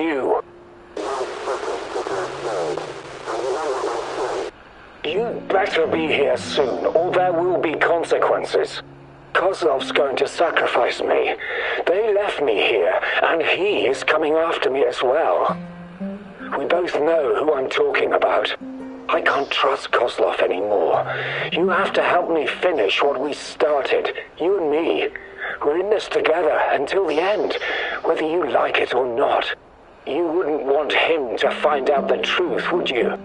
You better be here soon, or there will be consequences. Kozlov's going to sacrifice me. They left me here, and he is coming after me as well. We both know who I'm talking about. I can't trust Kozlov anymore. You have to help me finish what we started, you and me. We're in this together until the end, whether you like it or not. You wouldn't want him to find out the truth, would you?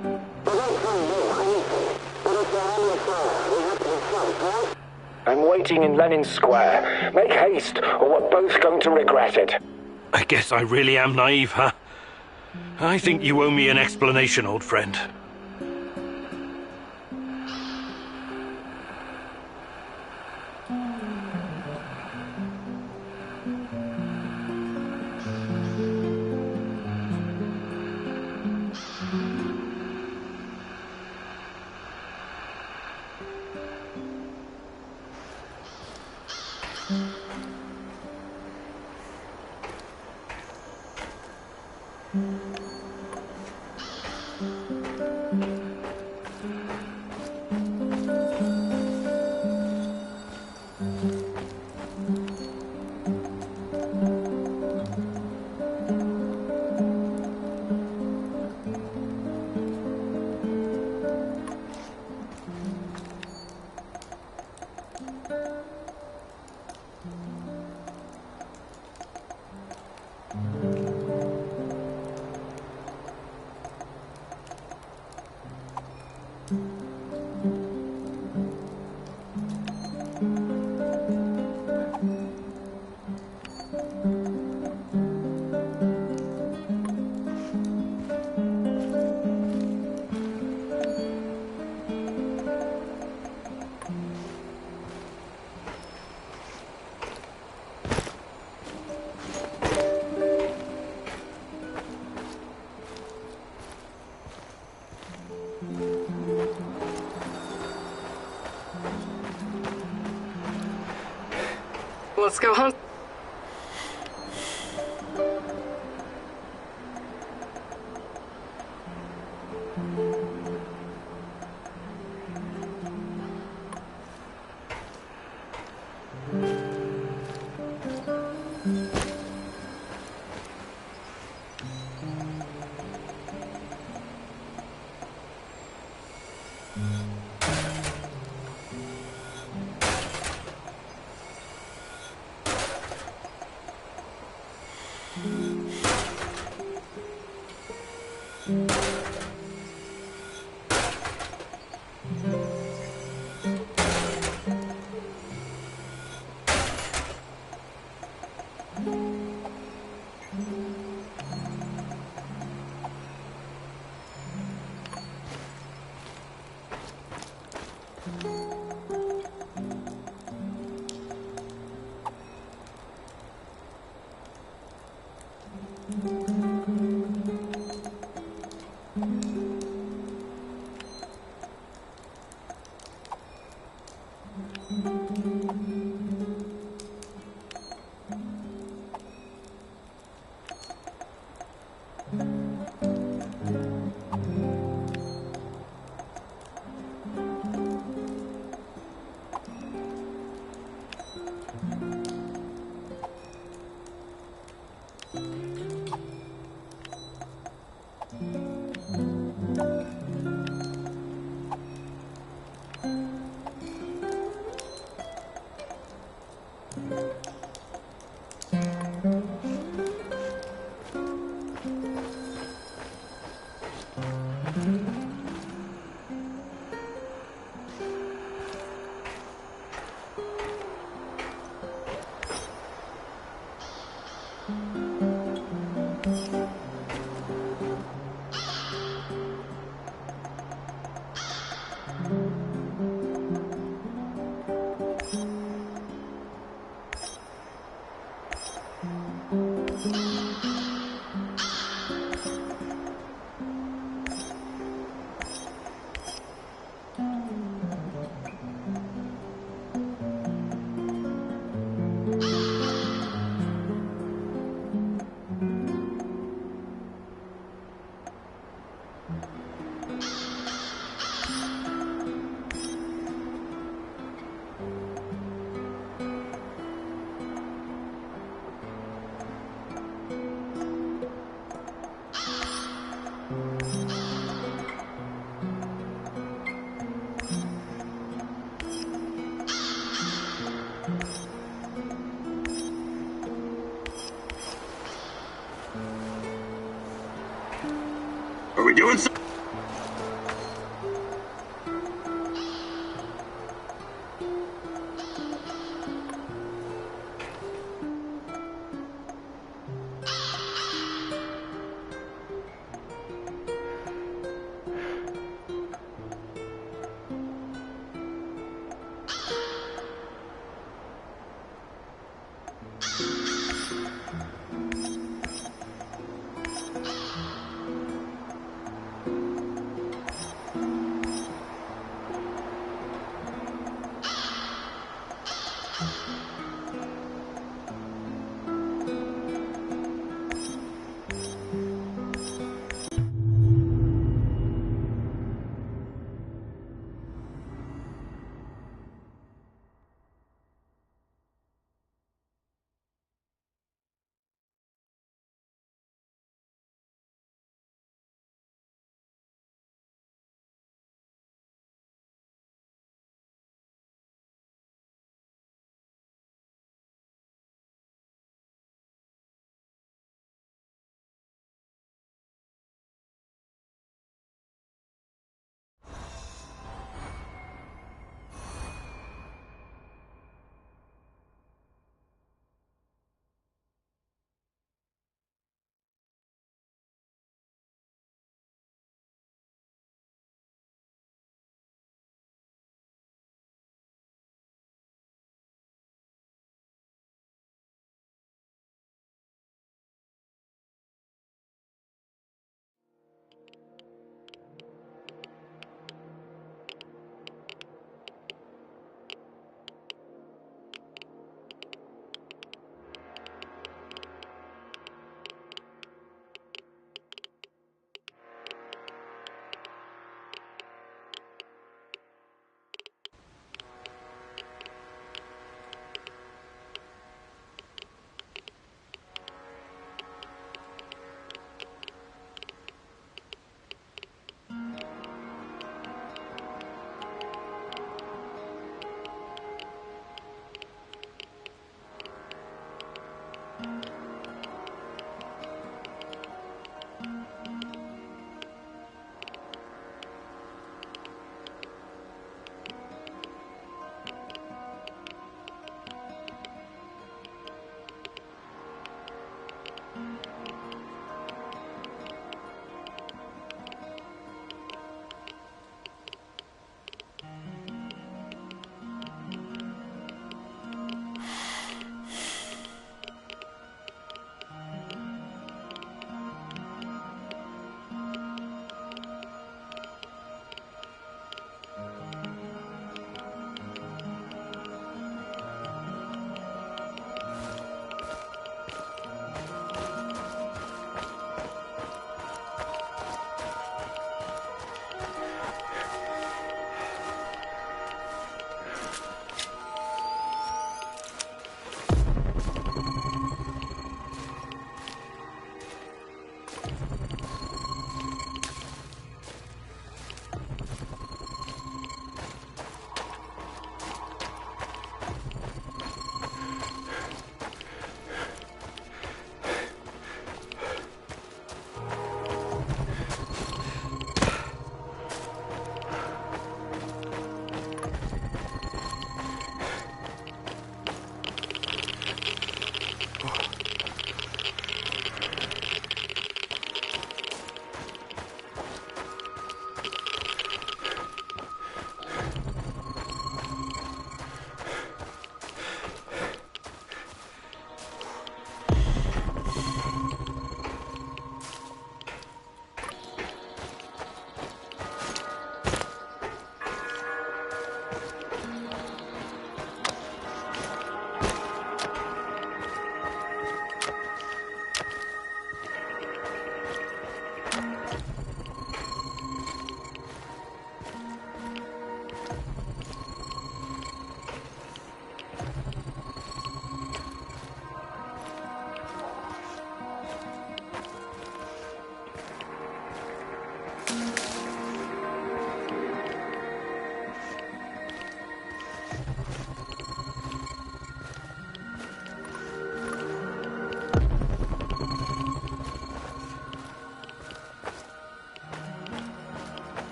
I'm waiting in Lenin Square. Make haste, or we're both going to regret it. I guess I really am naive, huh? I think you owe me an explanation, old friend. let's go hunt. Are we doing something?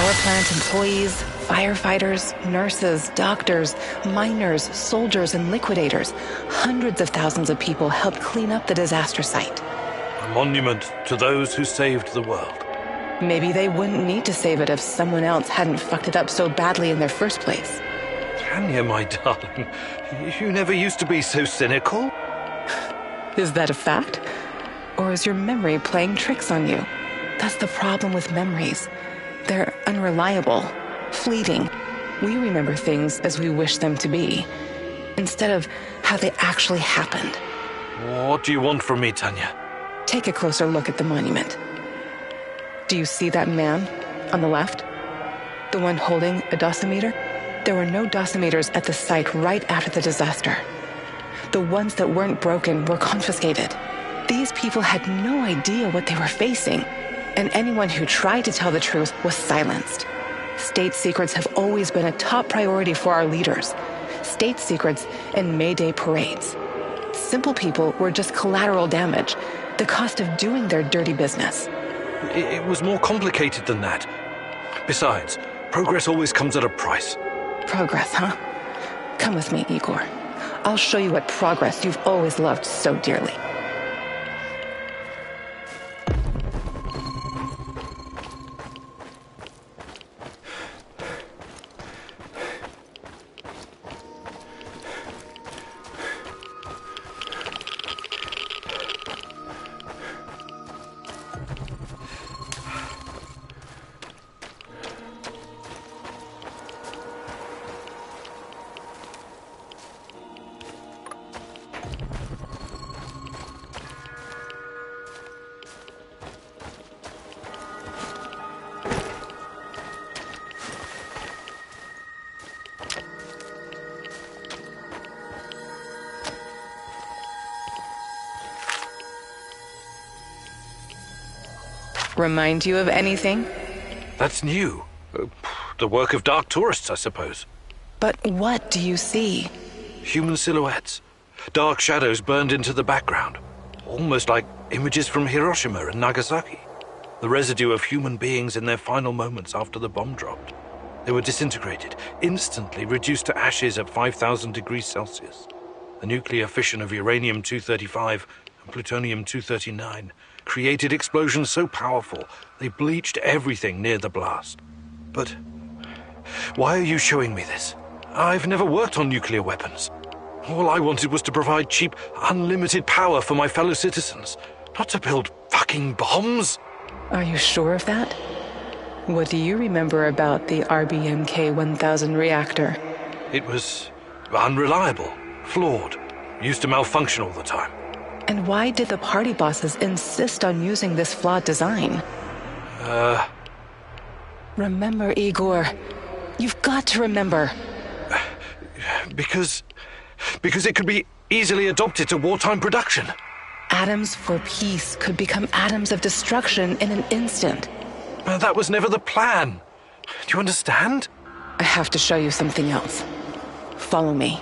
power plant employees, firefighters, nurses, doctors, miners, soldiers, and liquidators. Hundreds of thousands of people helped clean up the disaster site. A monument to those who saved the world. Maybe they wouldn't need to save it if someone else hadn't fucked it up so badly in their first place. Tanya, my darling, you never used to be so cynical. Is that a fact? Or is your memory playing tricks on you? That's the problem with memories. They're unreliable, fleeting. We remember things as we wish them to be, instead of how they actually happened. What do you want from me, Tanya? Take a closer look at the monument. Do you see that man on the left? The one holding a dosimeter? There were no dosimeters at the site right after the disaster. The ones that weren't broken were confiscated. These people had no idea what they were facing, and anyone who tried to tell the truth was silenced. State secrets have always been a top priority for our leaders. State secrets and May Day parades. Simple people were just collateral damage, the cost of doing their dirty business. It was more complicated than that. Besides, progress always comes at a price. Progress, huh? Come with me, Igor. I'll show you what progress you've always loved so dearly. Remind you of anything? That's new. The work of dark tourists, I suppose. But what do you see? Human silhouettes. Dark shadows burned into the background. Almost like images from Hiroshima and Nagasaki. The residue of human beings in their final moments after the bomb dropped. They were disintegrated, instantly reduced to ashes at 5,000 degrees Celsius. The nuclear fission of uranium-235 and plutonium-239 created explosions so powerful they bleached everything near the blast. But why are you showing me this? I've never worked on nuclear weapons. All I wanted was to provide cheap, unlimited power for my fellow citizens, not to build fucking bombs. Are you sure of that? What do you remember about the RBMK-1000 reactor? It was unreliable, flawed, used to malfunction all the time. And why did the party bosses insist on using this flawed design? Remember, Igor. You've got to remember. Because it could be easily adopted to wartime production. Atoms for peace could become atoms of destruction in an instant. That was never the plan. Do you understand? I have to show you something else. Follow me.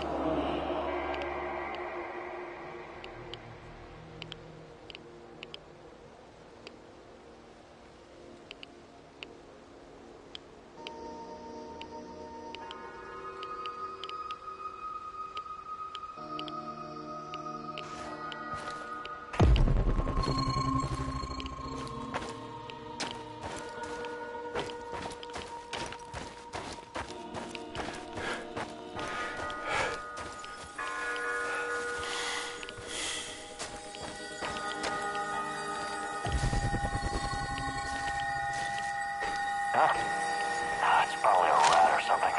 It's probably a rat or something.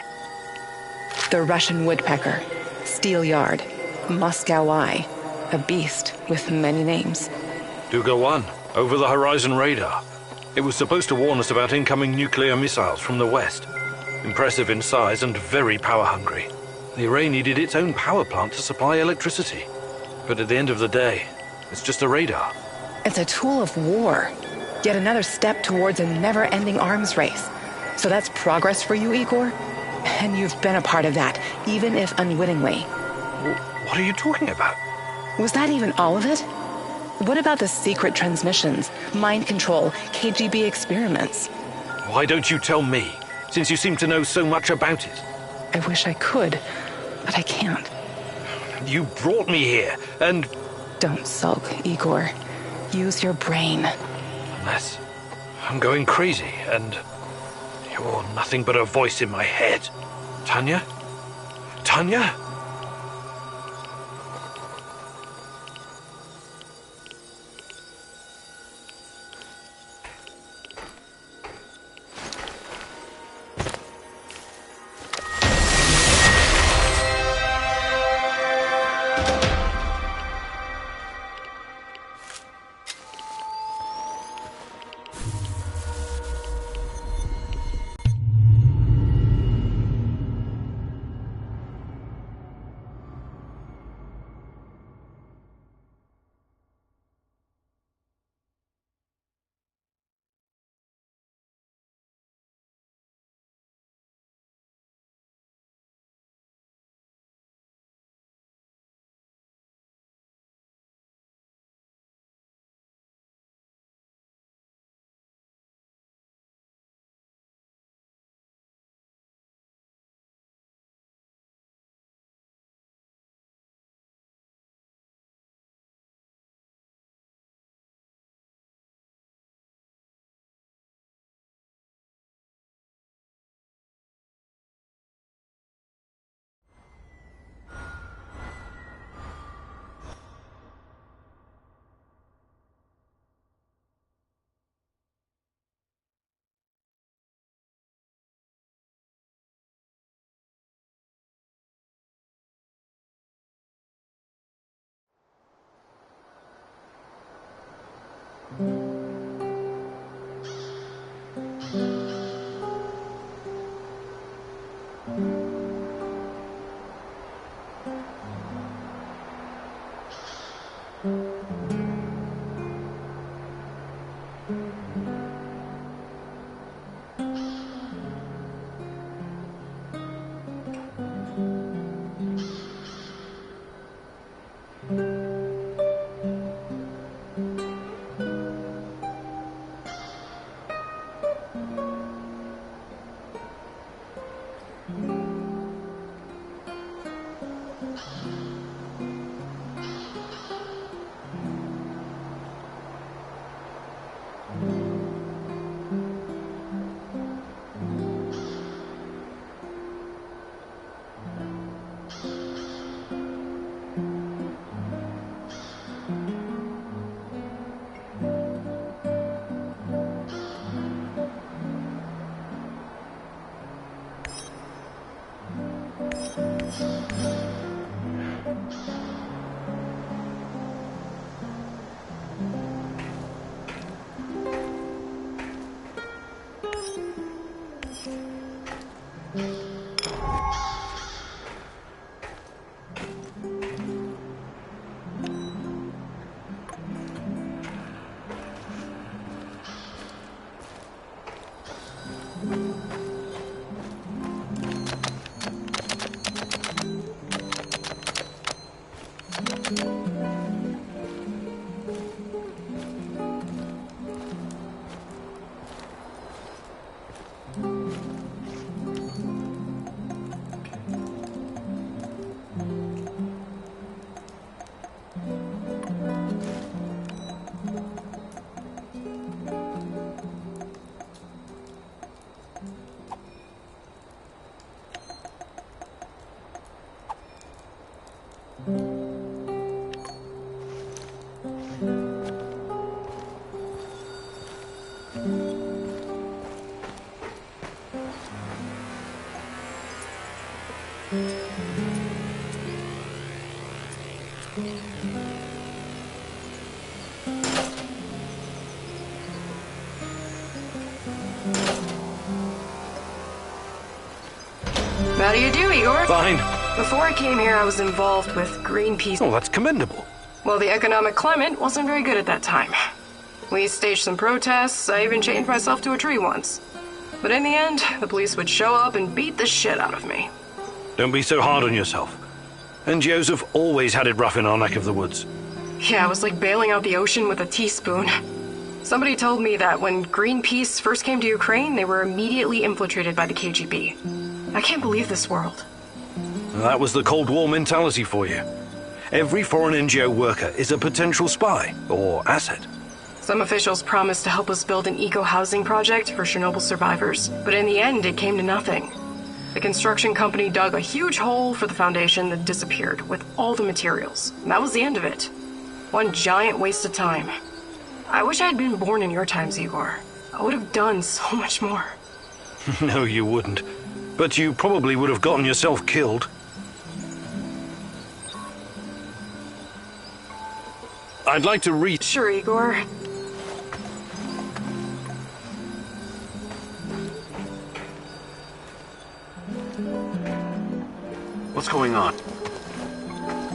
The Russian woodpecker, steel yard, Moscow eye, a beast with many names. Duga 1, over the horizon radar. It was supposed to warn us about incoming nuclear missiles from the west. Impressive in size and very power-hungry. The array needed its own power plant to supply electricity. But at the end of the day, it's just a radar. It's a tool of war. Yet another step towards a never-ending arms race. So that's progress for you, Igor? And you've been a part of that, even if unwittingly. What are you talking about? Was that even all of it? What about the secret transmissions, mind control, KGB experiments? Why don't you tell me, since you seem to know so much about it? I wish I could, but I can't. You brought me here, and... Don't sulk, Igor. Use your brain. Unless I'm going crazy, and you're nothing but a voice in my head. Tanya? Tanya? How do you do, Igor? Fine. Before I came here, I was involved with Greenpeace. Oh, that's commendable. Well, the economic climate wasn't very good at that time. We staged some protests. I even chained myself to a tree once. But in the end, the police would show up and beat the shit out of me. Don't be so hard on yourself. NGOs have always had it rough in our neck of the woods. Yeah, it was like bailing out the ocean with a teaspoon. Somebody told me that when Greenpeace first came to Ukraine, they were immediately infiltrated by the KGB. I can't believe this world. That was the Cold War mentality for you. Every foreign NGO worker is a potential spy or asset. Some officials promised to help us build an eco-housing project for Chernobyl survivors, but in the end, it came to nothing. The construction company dug a huge hole for the foundation that disappeared with all the materials. And that was the end of it. One giant waste of time. I wish I had been born in your times, Igor. I would have done so much more. No, you wouldn't. But you probably would have gotten yourself killed. I'd like to read... Sure, Igor. What's going on?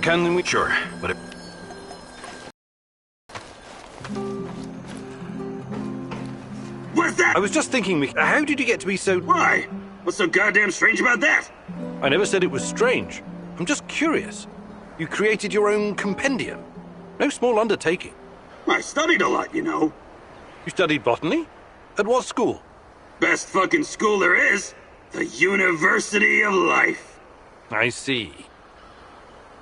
Can we... Sure, but it... What's that? I was just thinking, how did you get to be so... Why? What's so goddamn strange about that? I never said it was strange. I'm just curious. You created your own compendium. No small undertaking. I studied a lot, you know. You studied botany? At what school? Best fucking school there is. The University of Life. I see.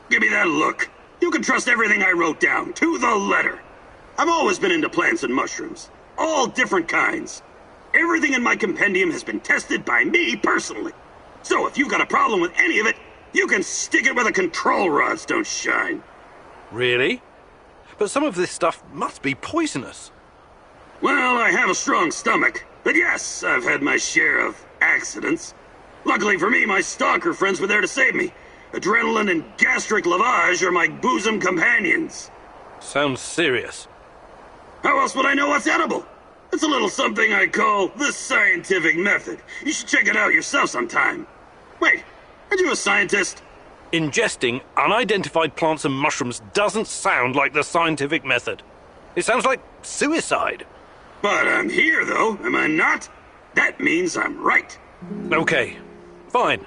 Give me that look. You can trust everything I wrote down, to the letter. I've always been into plants and mushrooms. All different kinds. Everything in my compendium has been tested by me personally. So if you've got a problem with any of it, you can stick it where the control rods don't shine. Really? But some of this stuff must be poisonous. Well, I have a strong stomach. But yes, I've had my share of accidents. Luckily for me, my stalker friends were there to save me. Adrenaline and gastric lavage are my bosom companions. Sounds serious. How else would I know what's edible? It's a little something I call the scientific method. You should check it out yourself sometime. Wait, aren't you a scientist? Ingesting unidentified plants and mushrooms doesn't sound like the scientific method. It sounds like suicide. But I'm here, though, am I not? That means I'm right. Okay, fine.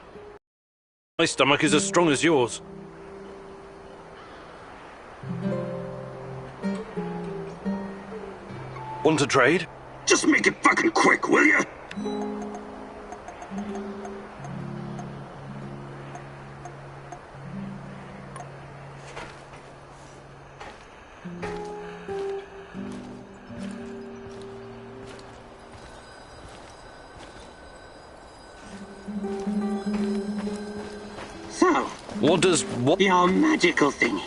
My stomach is as strong as yours. Want to trade? Just make it fucking quick, will ya? So, what? Your magical thingy.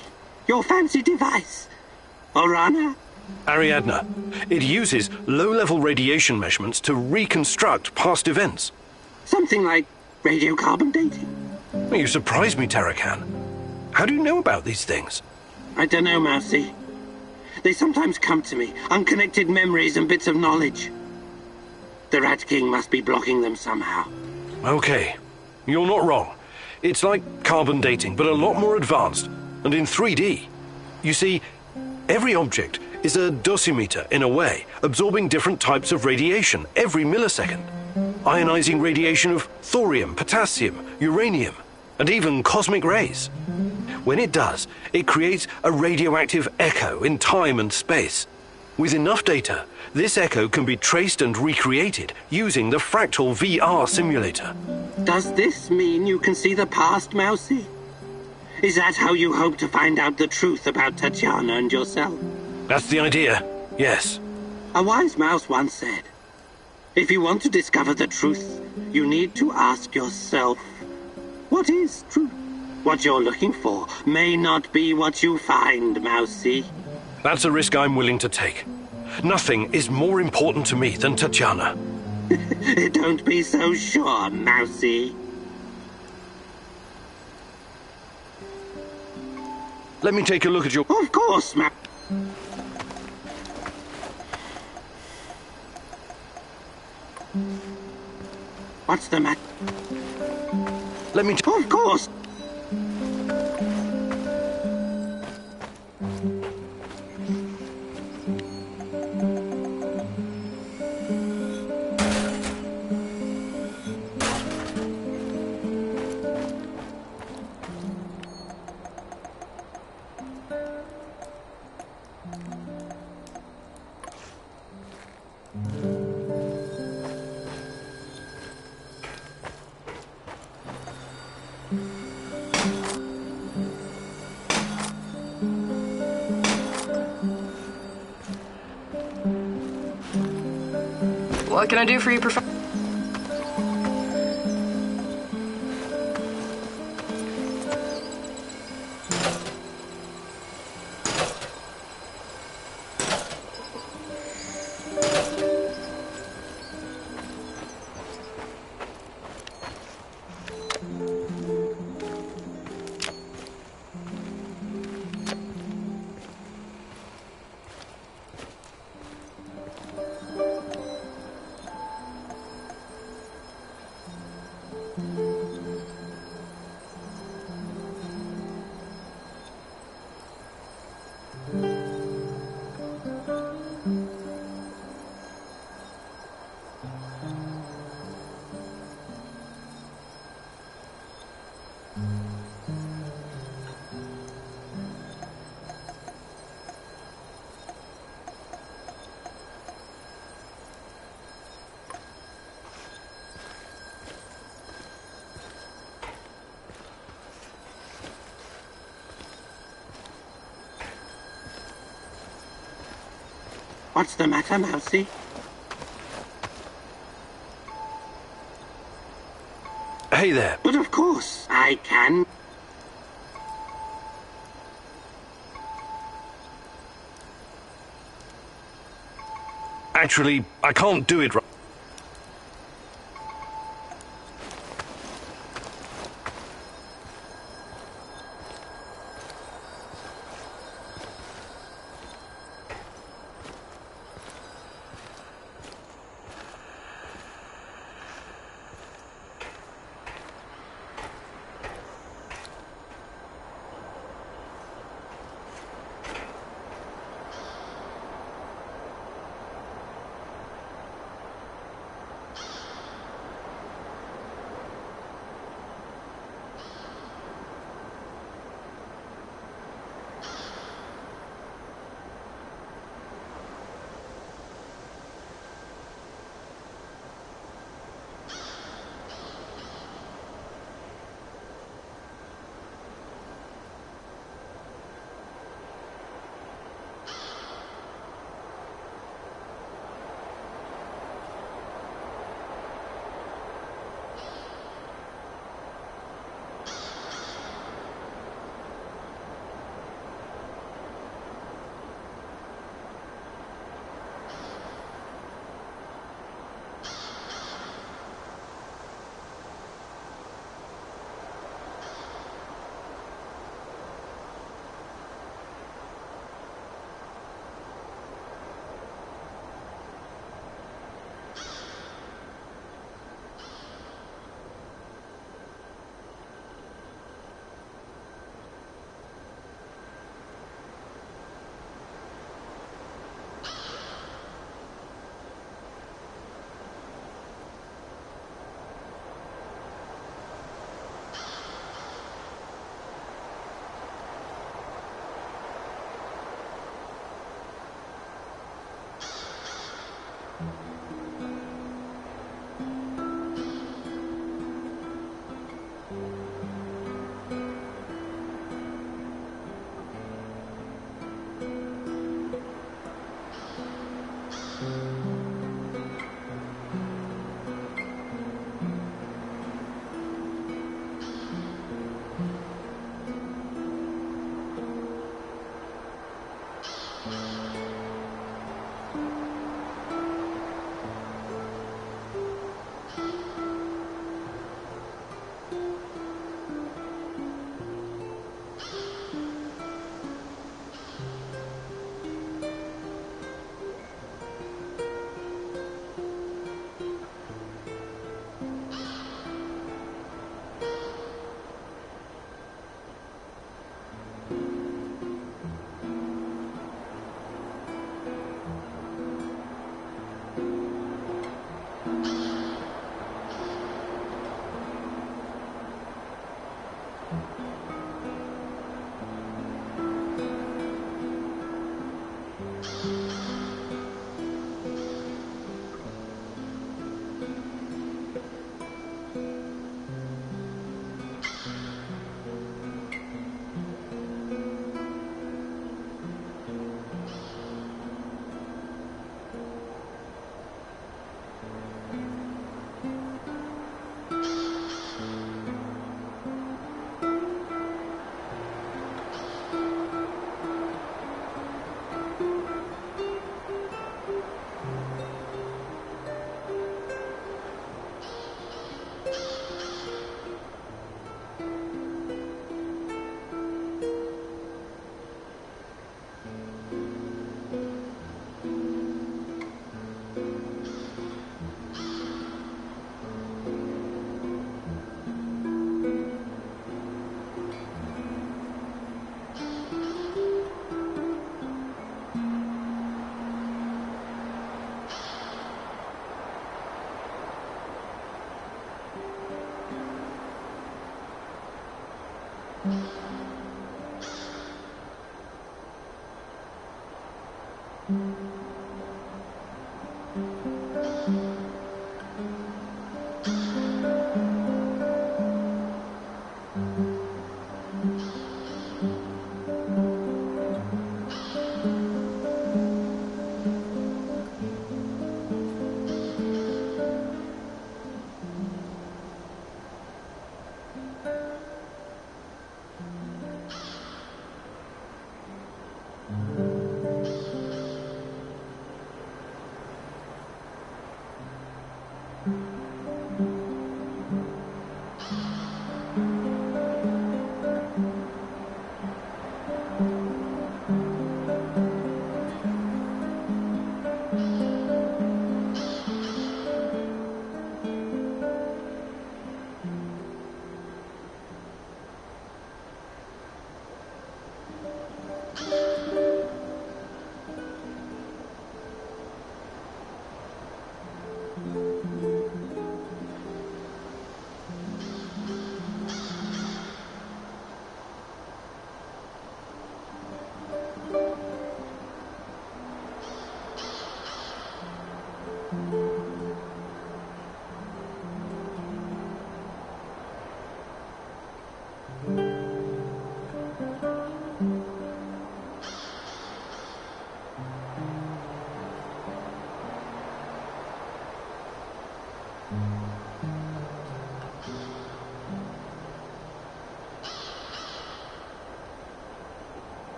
Your fancy device. Orana? Ariadna. It uses low-level radiation measurements to reconstruct past events. Something like radiocarbon dating. Well, you surprised me, Tarakan. How do you know about these things? I don't know, Mousy. They sometimes come to me, unconnected memories and bits of knowledge. The Rat King must be blocking them somehow. Okay, you're not wrong. It's like carbon dating, but a lot more advanced, and in 3D. You see, every object is a dosimeter in a way, absorbing different types of radiation every millisecond. Ionizing radiation of thorium, potassium, uranium, and even cosmic rays. When it does, it creates a radioactive echo in time and space. With enough data, this echo can be traced and recreated using the fractal VR simulator. Does this mean you can see the past, Mousy? Is that how you hope to find out the truth about Tatiana and yourself? That's the idea, yes. A wise mouse once said, if you want to discover the truth, you need to ask yourself, what is truth? What you're looking for may not be what you find, Mousy. That's a risk I'm willing to take. Nothing is more important to me than Tatiana. Don't be so sure, Mousy. Let me take a look at your... Of course, What's the matter? Let me... Of course. What can I do for you, Professor? What's the matter, Mousy? Hey there. But of course, I can. Actually, I can't do it right.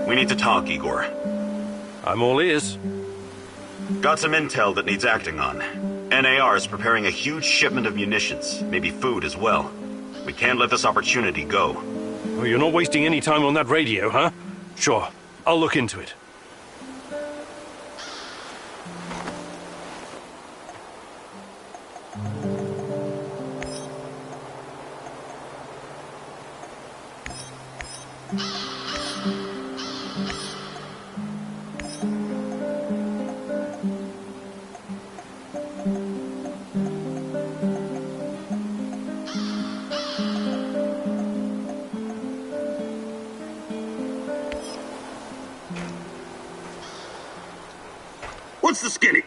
We need to talk, Igor. I'm all ears. Got some intel that needs acting on. NAR is preparing a huge shipment of munitions, maybe food as well. We can't let this opportunity go. Oh, you're not wasting any time on that radio, huh? Sure, I'll look into it. What's the skinny?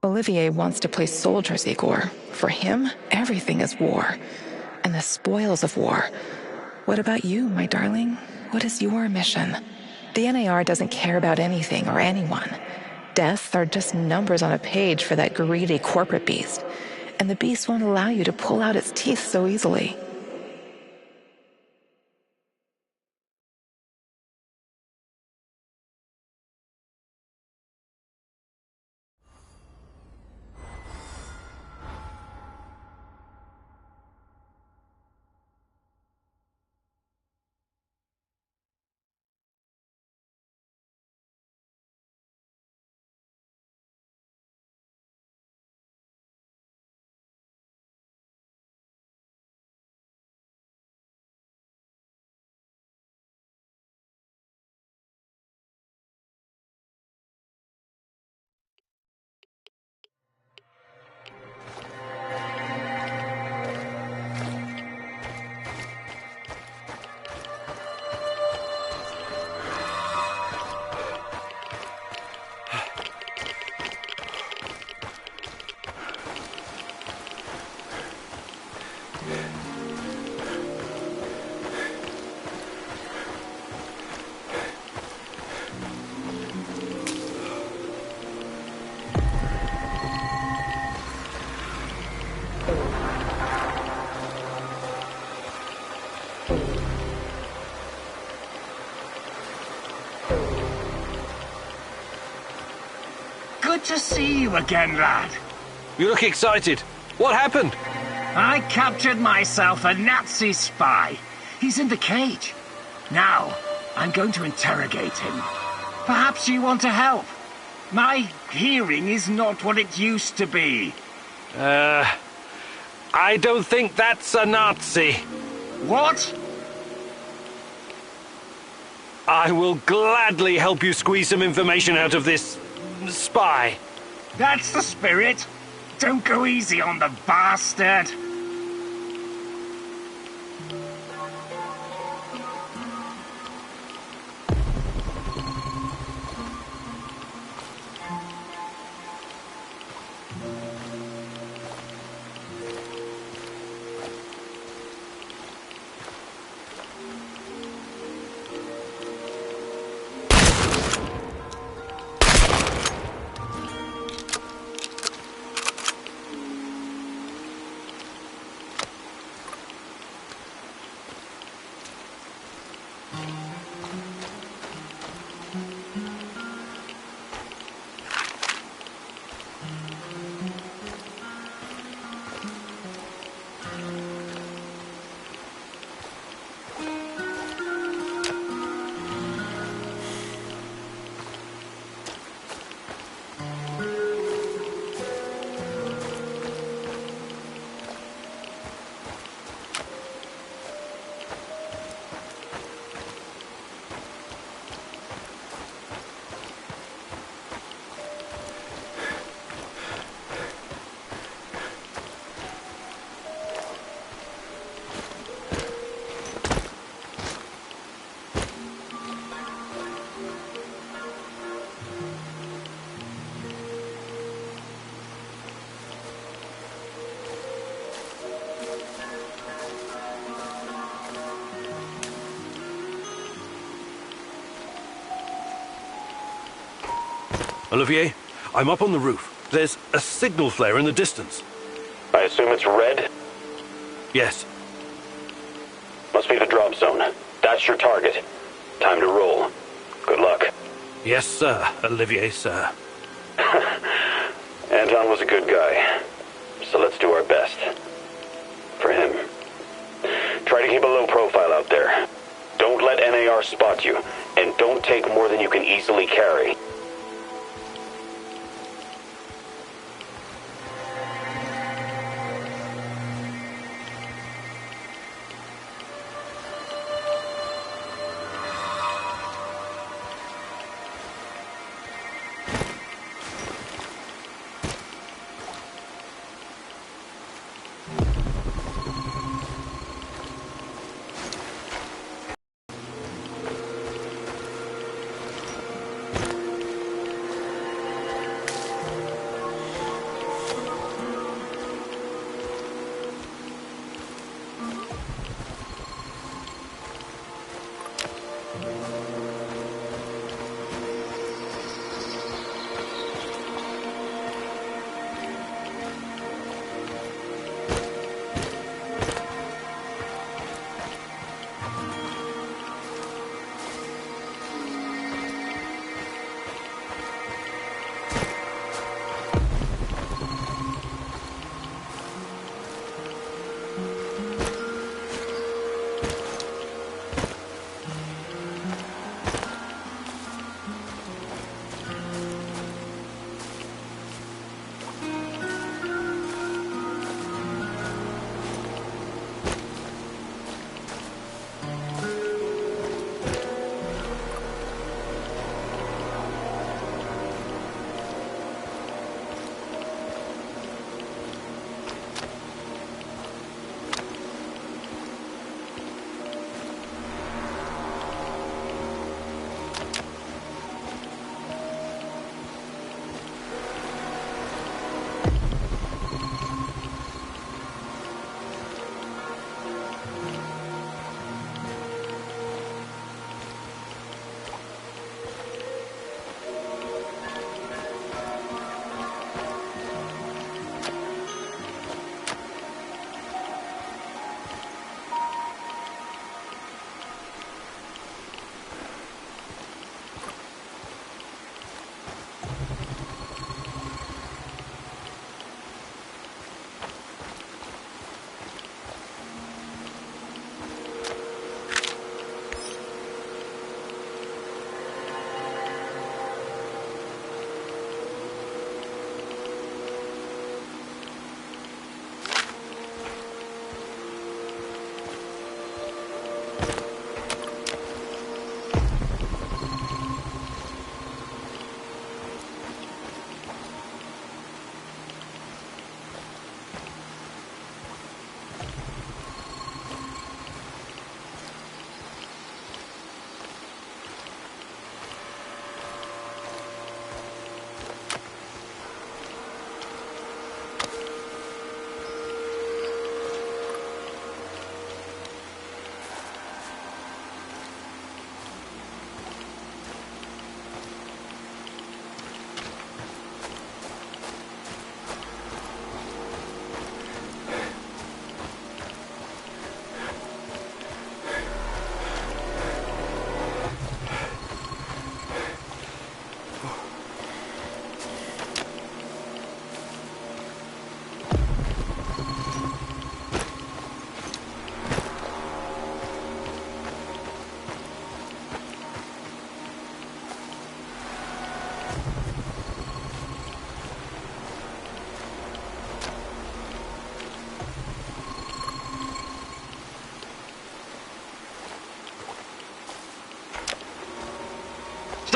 Olivier wants to play soldiers, Igor. For him, everything is war. And the spoils of war. What about you, my darling? What is your mission? The NAR doesn't care about anything or anyone. Deaths are just numbers on a page for that greedy corporate beast. And the beast won't allow you to pull out its teeth so easily. Good to see you again, lad. You look excited. What happened? I captured myself a Nazi spy. He's in the cage. Now, I'm going to interrogate him. Perhaps you want to help. My hearing is not what it used to be. I don't think that's a Nazi. What? I will gladly help you squeeze some information out of this spy. That's the spirit. Don't go easy on the bastard. Olivier, I'm up on the roof. There's a signal flare in the distance. I assume it's red? Yes. Must be the drop zone. That's your target. Time to roll. Good luck. Yes, sir, Olivier, sir. Anton was a good guy, so let's do our best. For him. Try to keep a low profile out there. Don't let NAR spot you, and don't take more than you can easily carry.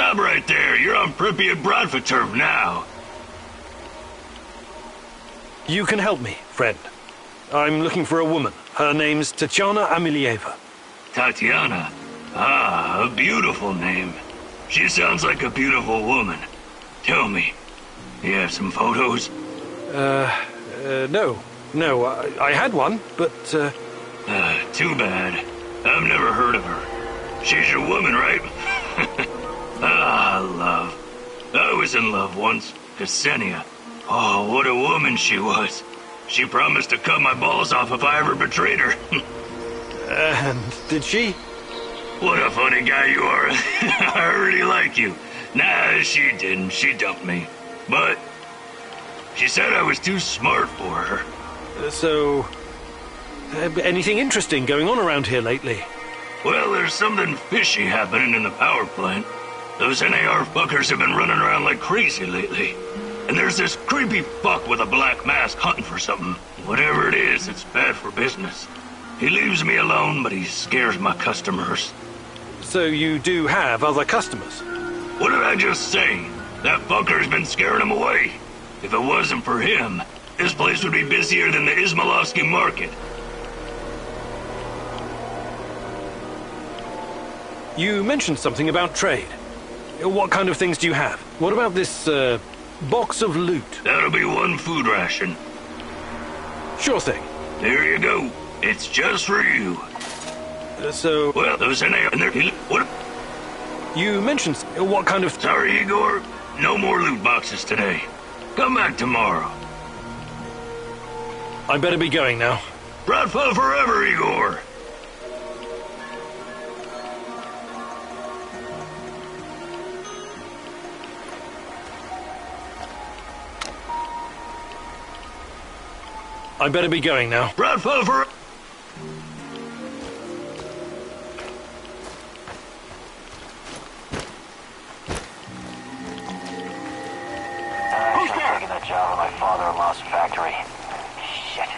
job right there. You're on Pripyat Bradford turf now. You can help me, friend. I'm looking for a woman. Her name's Tatiana Amilieva. Tatiana? Ah, a beautiful name. She sounds like a beautiful woman. Tell me, you have some photos? No. No, I had one, but, Too bad. I've never heard of her. She's your woman, right? Ah, love. I was in love once. Ksenia. Oh, what a woman she was. She promised to cut my balls off if I ever betrayed her. and did she? What a funny guy you are. I really like you. Nah, she didn't. She dumped me. But she said I was too smart for her. Anything interesting going on around here lately? Well, there's something fishy happening in the power plant. Those NAR fuckers have been running around like crazy lately. And there's this creepy fuck with a black mask hunting for something. Whatever it is, it's bad for business. He leaves me alone, but he scares my customers. So you do have other customers? What did I just say? That fucker's been scaring them away. If it wasn't for him, this place would be busier than the Izmailovsky market. You mentioned something about trade. What kind of things do you have? What about this, box of loot? That'll be one food ration. Sure thing. There you go. It's just for you. Well, those NAR and they're... What? You mentioned... What kind of... Sorry, Igor. No more loot boxes today. Come back tomorrow. I better be going now. Bradford forever, Igor. I better be going now. Bradford forever. Who's there? Taking that job at my father-in-law's factory. Shit.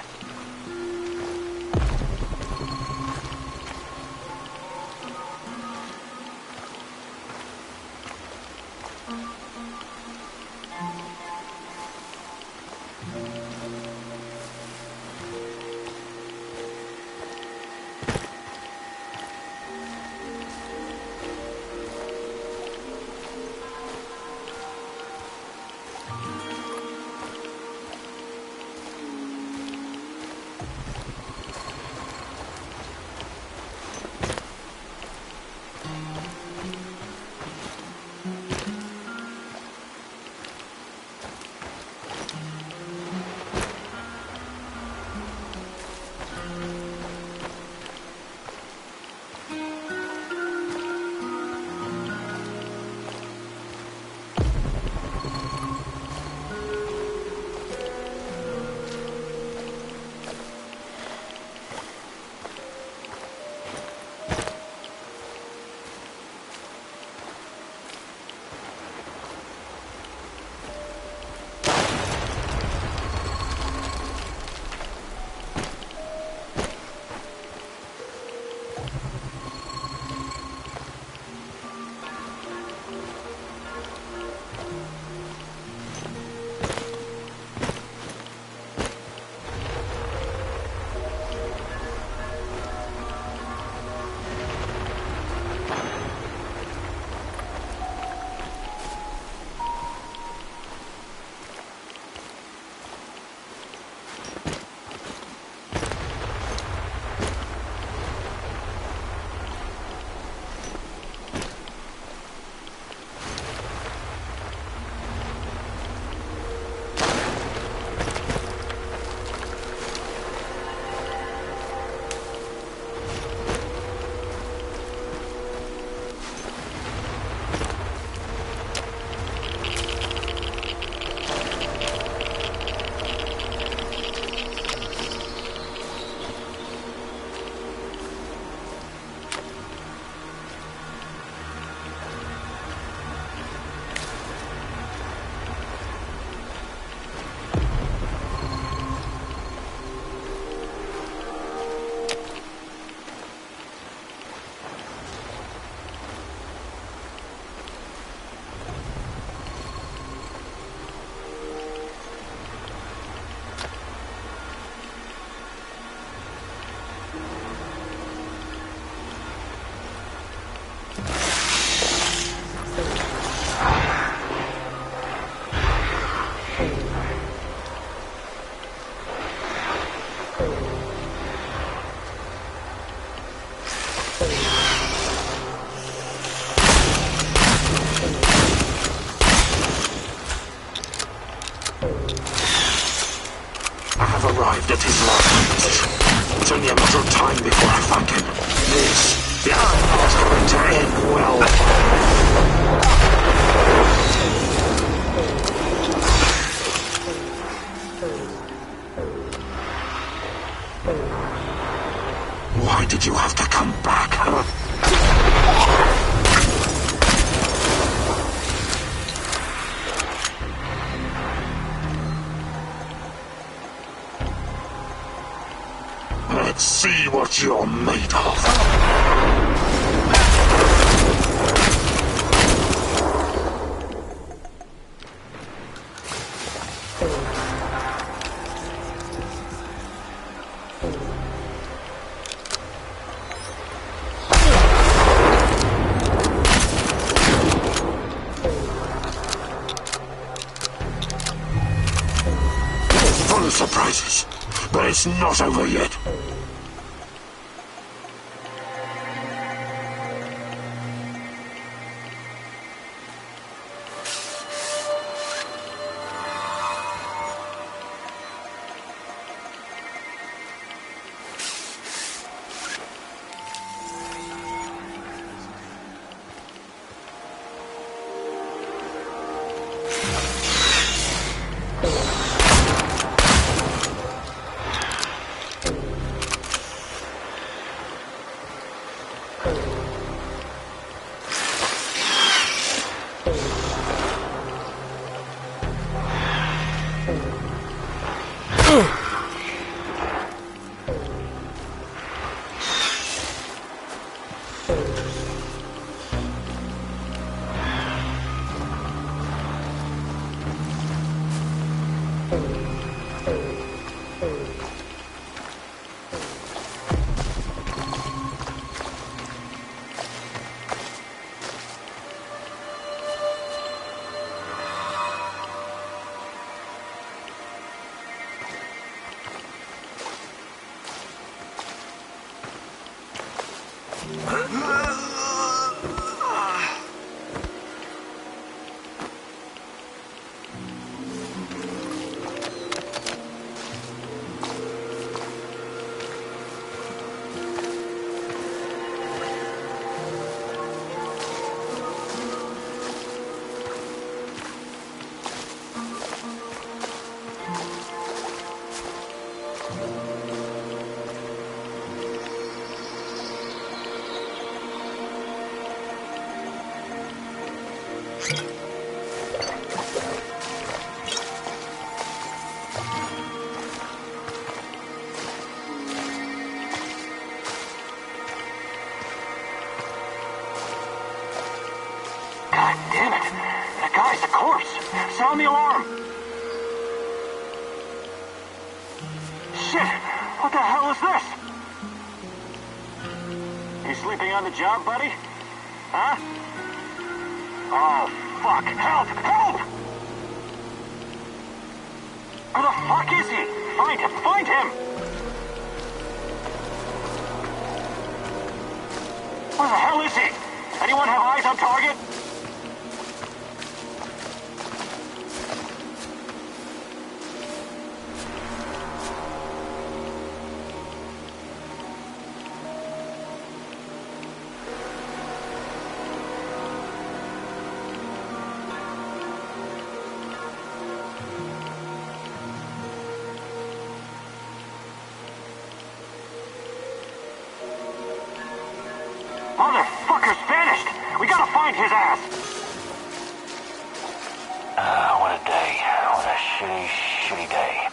dead at his last. It's only a matter of time before I find him. This is not going to end well. Why did you have to come back, huh? Let's see what you're made of. Full of surprises, but it's not over yet. Sound the alarm! Shit! What the hell is this? You sleeping on the job, buddy? Huh? Oh, fuck! Help! Help! Where the fuck is he? Find him! Find him! Where the hell is he? Anyone have eyes on target? Motherfucker's vanished! We gotta find his ass! What a day. What a shitty, shitty day.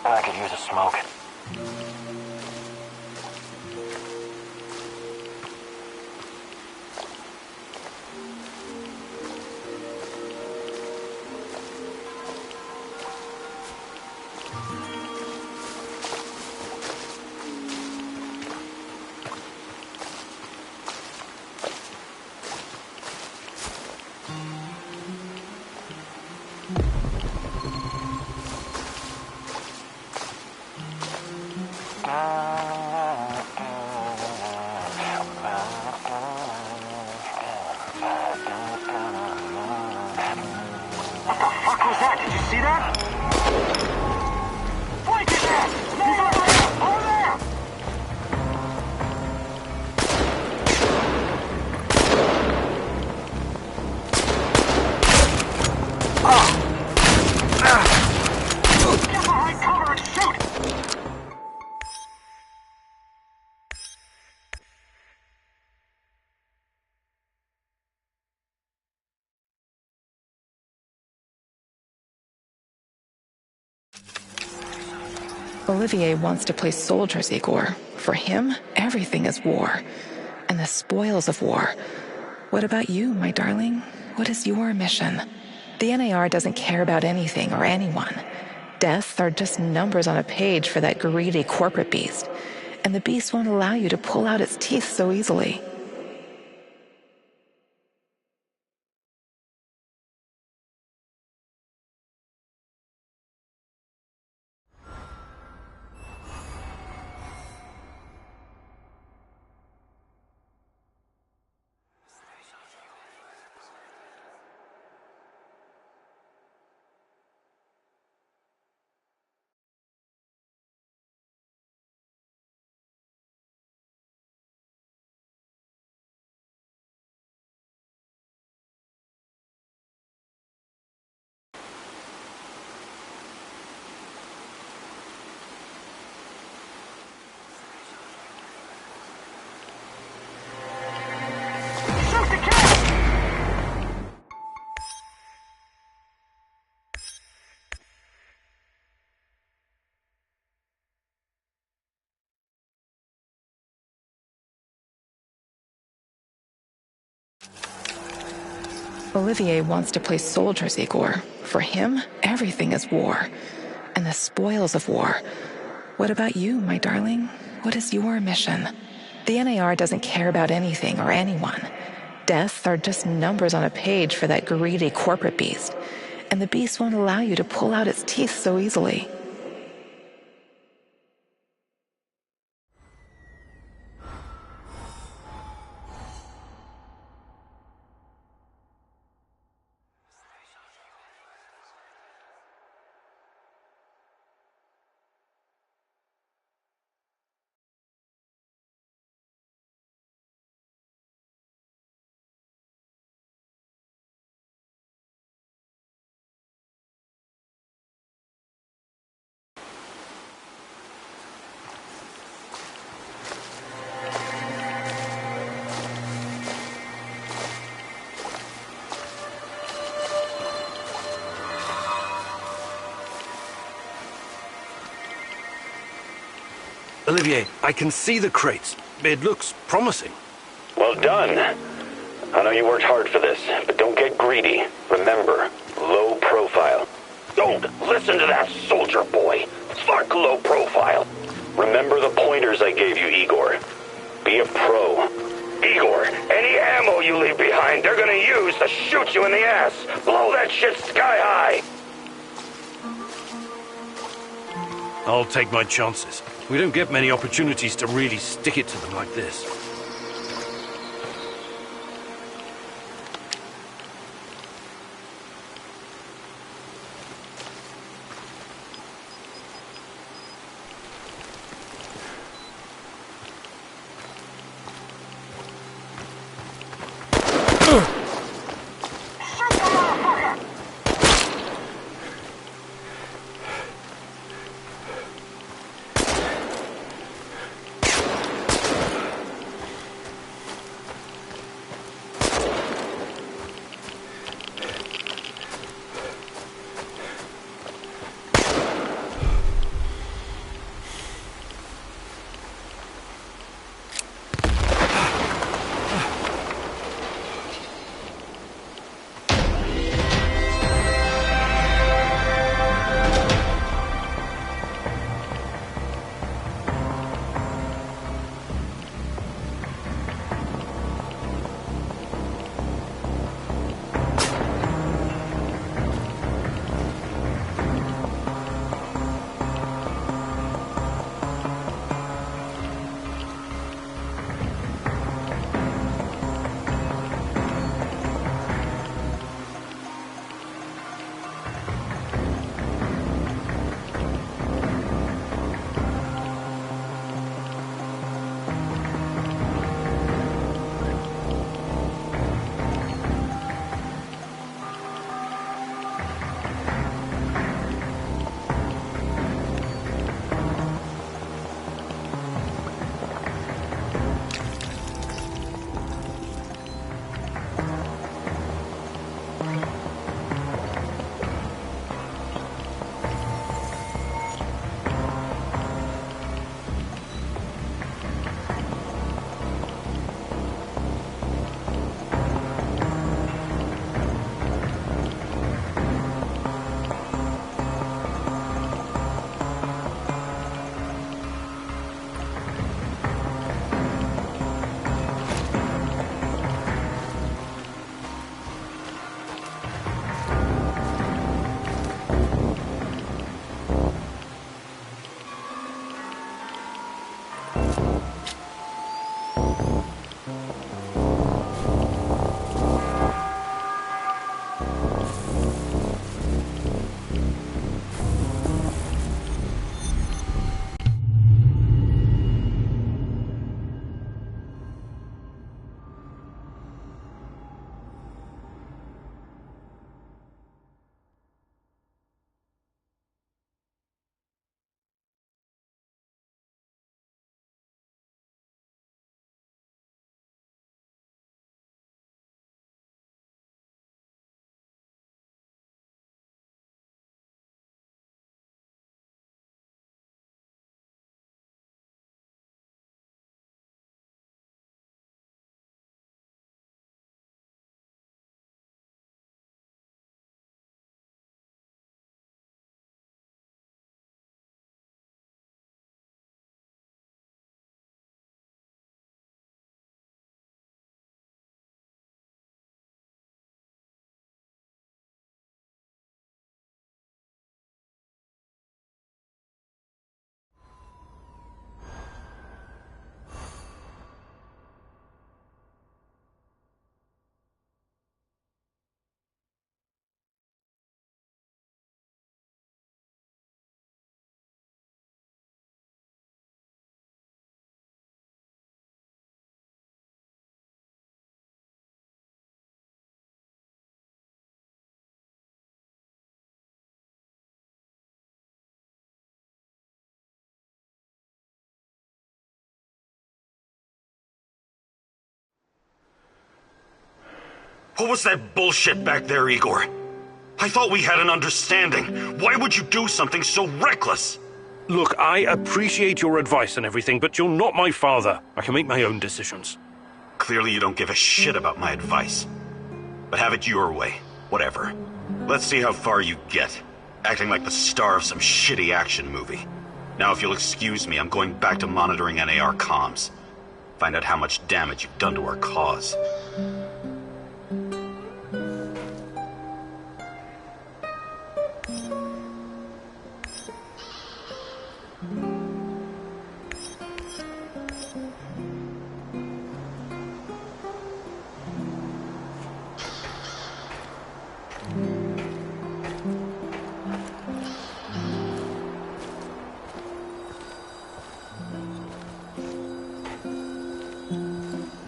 I could use a smoke. Did you see that? Flank his ass! He's over there! Over there! Get behind cover and shoot! Olivier wants to play soldiers, Igor. For him, everything is war. And the spoils of war. What about you, my darling? What is your mission? The NAR doesn't care about anything or anyone. Deaths are just numbers on a page for that greedy corporate beast. And the beast won't allow you to pull out its teeth so easily. Olivier wants to play soldiers, Igor. For him, everything is war. And the spoils of war. What about you, my darling? What is your mission? The NAR doesn't care about anything or anyone. Deaths are just numbers on a page for that greedy corporate beast. And the beast won't allow you to pull out its teeth so easily. Olivier, I can see the crates. It looks promising. Well done. I know you worked hard for this, but don't get greedy. Remember, low profile. Don't listen to that soldier boy. Fuck low profile. Remember the pointers I gave you, Igor. Be a pro. Igor, any ammo you leave behind, they're gonna use to shoot you in the ass. Blow that shit sky high. I'll take my chances. We don't get many opportunities to really stick it to them like this. What was that bullshit back there, Igor? I thought we had an understanding. Why would you do something so reckless? Look, I appreciate your advice and everything, but you're not my father. I can make my own decisions. Clearly you don't give a shit about my advice. But have it your way. Whatever. Let's see how far you get. Acting like the star of some shitty action movie. Now, if you'll excuse me, I'm going back to monitoring NAR comms. Find out how much damage you've done to our cause.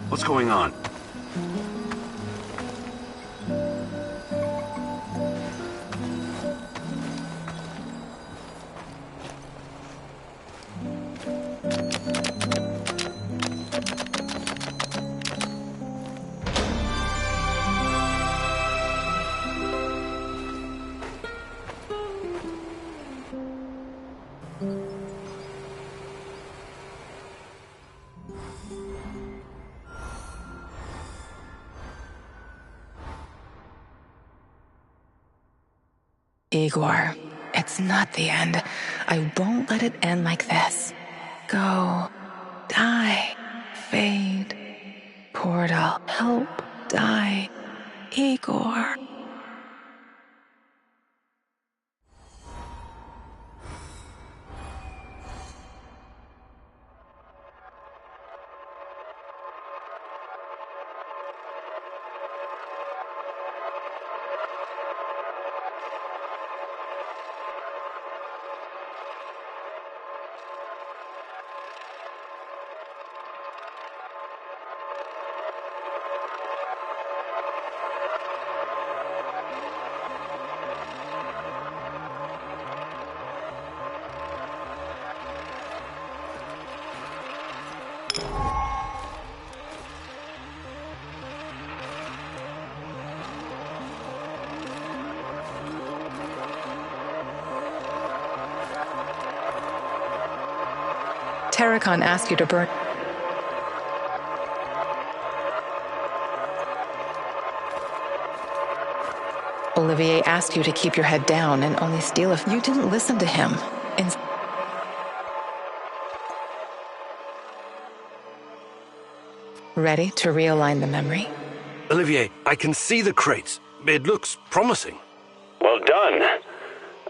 What's going on? Igor, it's not the end. I won't let it end like this. Go. Die. Fade. Portal. Help. Die. Igor. Terracon asked you to burn. Olivier asked you to keep your head down and only steal if you didn't listen to him. Ready to realign the memory? Olivier, I can see the crates. It looks promising. Well done.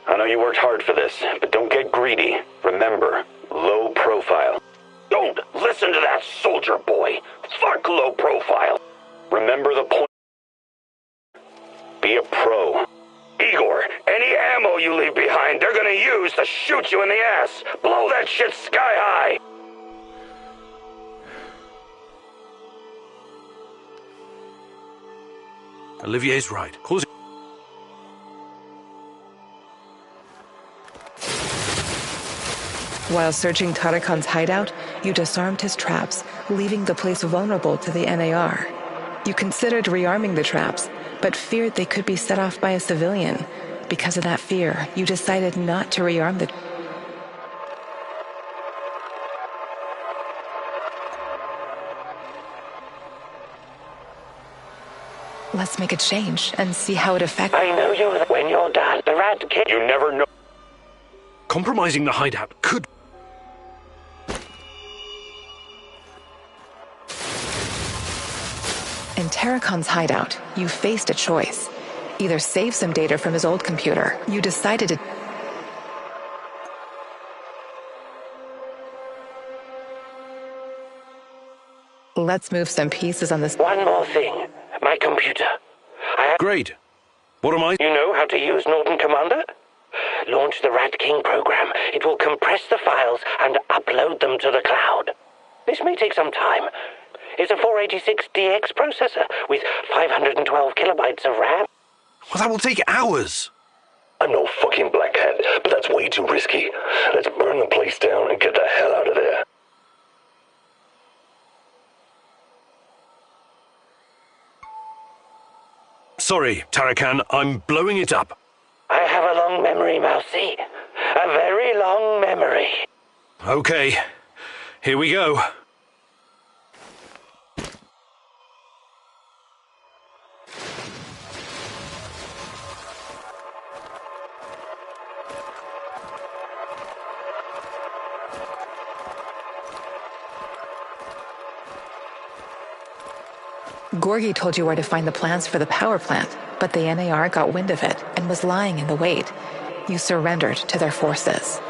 I know you worked hard for this, but don't get greedy. Remember, low profile. Don't listen to that soldier boy. Fuck low profile. Remember the point. Be a pro. Igor, any ammo you leave behind, they're gonna use to shoot you in the ass. Blow that shit sky high. Olivier's right. Cause While searching Tarakan's hideout, you disarmed his traps, leaving the place vulnerable to the NAR. You considered rearming the traps, but feared they could be set off by a civilian. Because of that fear, you decided not to rearm the... Let's make a change and see how it affects... I know you when you're done. The rat kid... You never know. compromising the hideout could... In Terracon's hideout, you faced a choice. Either save some data from his old computer. You decided to... Let's move some pieces on this... One more thing. My computer. Great. What am I... You know how to use Norton Commander? Launch the Rat King program. It will compress the files and upload them to the cloud. This may take some time. It's a 486DX processor with 512 kilobytes of RAM. Well, that will take hours. I'm no fucking Black Hat, but that's way too risky. Let's burn the place down and get the hell out of there. Sorry, Tarakan, I'm blowing it up. I have a long memory, Mousy. A very long memory. Okay, here we go. Gorgie told you where to find the plans for the power plant, but the NAR got wind of it and was lying in the wait. You surrendered to their forces.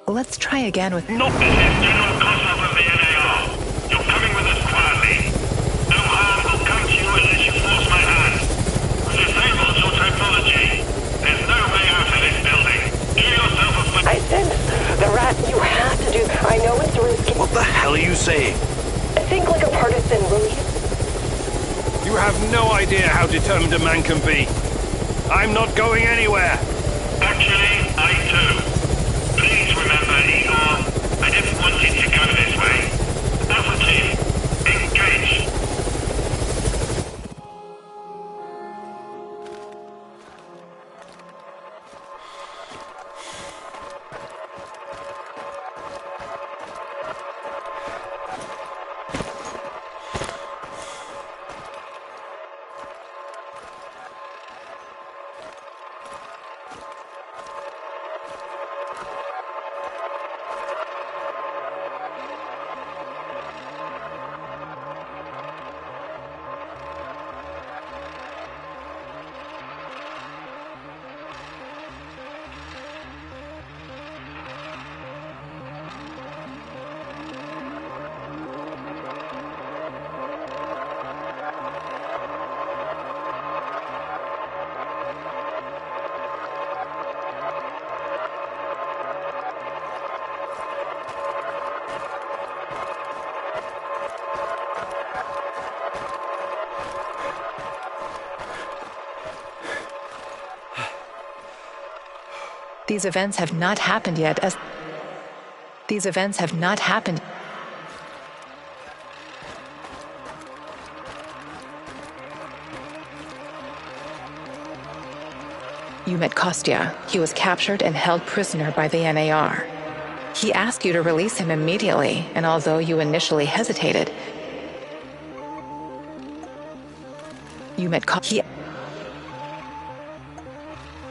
Let's try again with... Not... This is General Kosov of the NAR. You're coming with us quietly. No harm will come to you unless you force my hand. Disable your technology. There's no way out of this building. Do yourself a favor. I sense the rat. You have to do. I know it's risky. What the hell are you saying? Think like a partisan, will you? You have no idea how determined a man can be. I'm not going anywhere. Actually, I do. Please remember, Igor, I didn't want it to go this way. Alpha team, engage. These events have not happened yet as... These events have not happened... You met Kostya. He was captured and held prisoner by the NAR. He asked you to release him immediately, and although you initially hesitated, you met Kostya.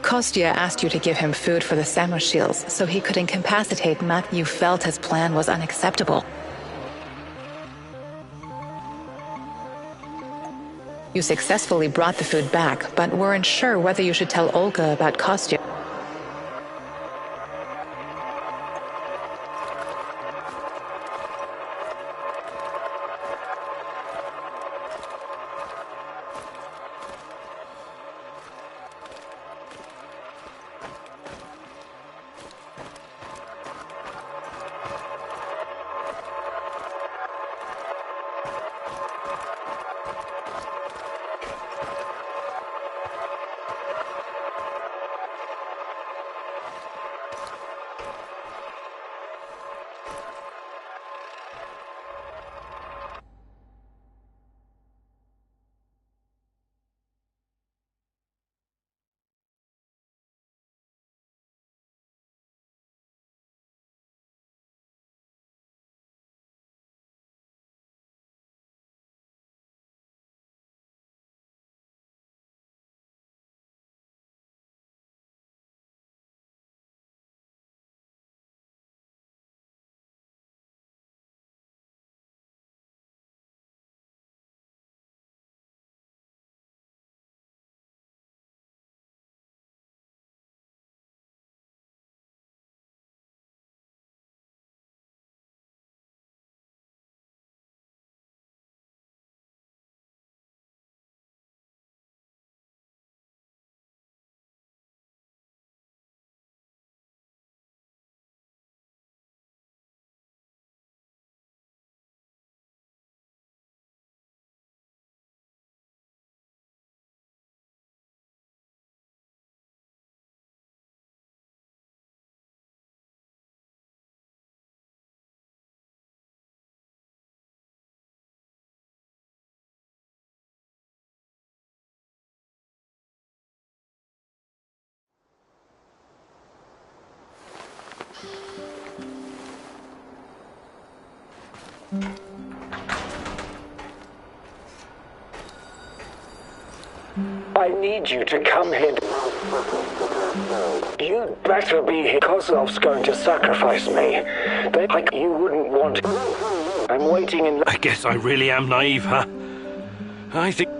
Kostya asked you to give him food for the Samoshils so he could incapacitate Matt. You felt his plan was unacceptable. You successfully brought the food back, but weren't sure whether you should tell Olga about Kostya. I need you to come here. You'd better be here. Kozlov's going to sacrifice me. You wouldn't want... I'm waiting in... I guess I really am naive, huh? I think...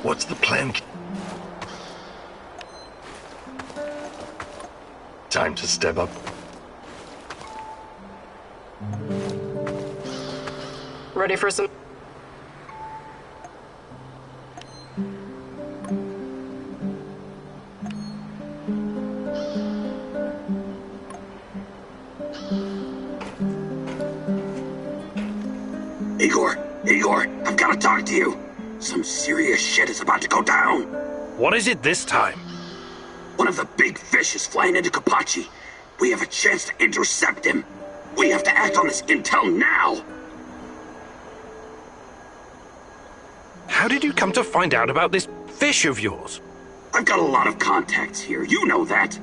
What's the plan? Time to step up. Ready for some... Igor, I've got to talk to you. Some serious shit is about to go down. What is it this time? One of the big fish is flying into Kapachi. We have a chance to intercept him. We have to act on this intel now. How did you come to find out about this fish of yours? I've got a lot of contacts here, you know that.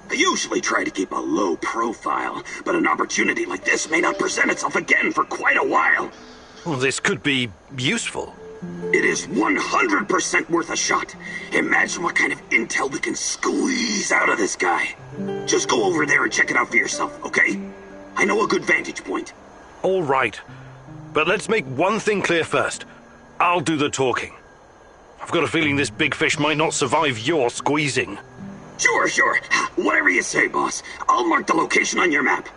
I usually try to keep a low profile, but an opportunity like this may not present itself again for quite a while. Well, this could be useful. It is 100% worth a shot. Imagine what kind of intel we can squeeze out of this guy. Just go over there and check it out for yourself, okay? I know a good vantage point. All right. But let's make one thing clear first. I'll do the talking. I've got a feeling this big fish might not survive your squeezing. Sure. Whatever you say, boss. I'll mark the location on your map.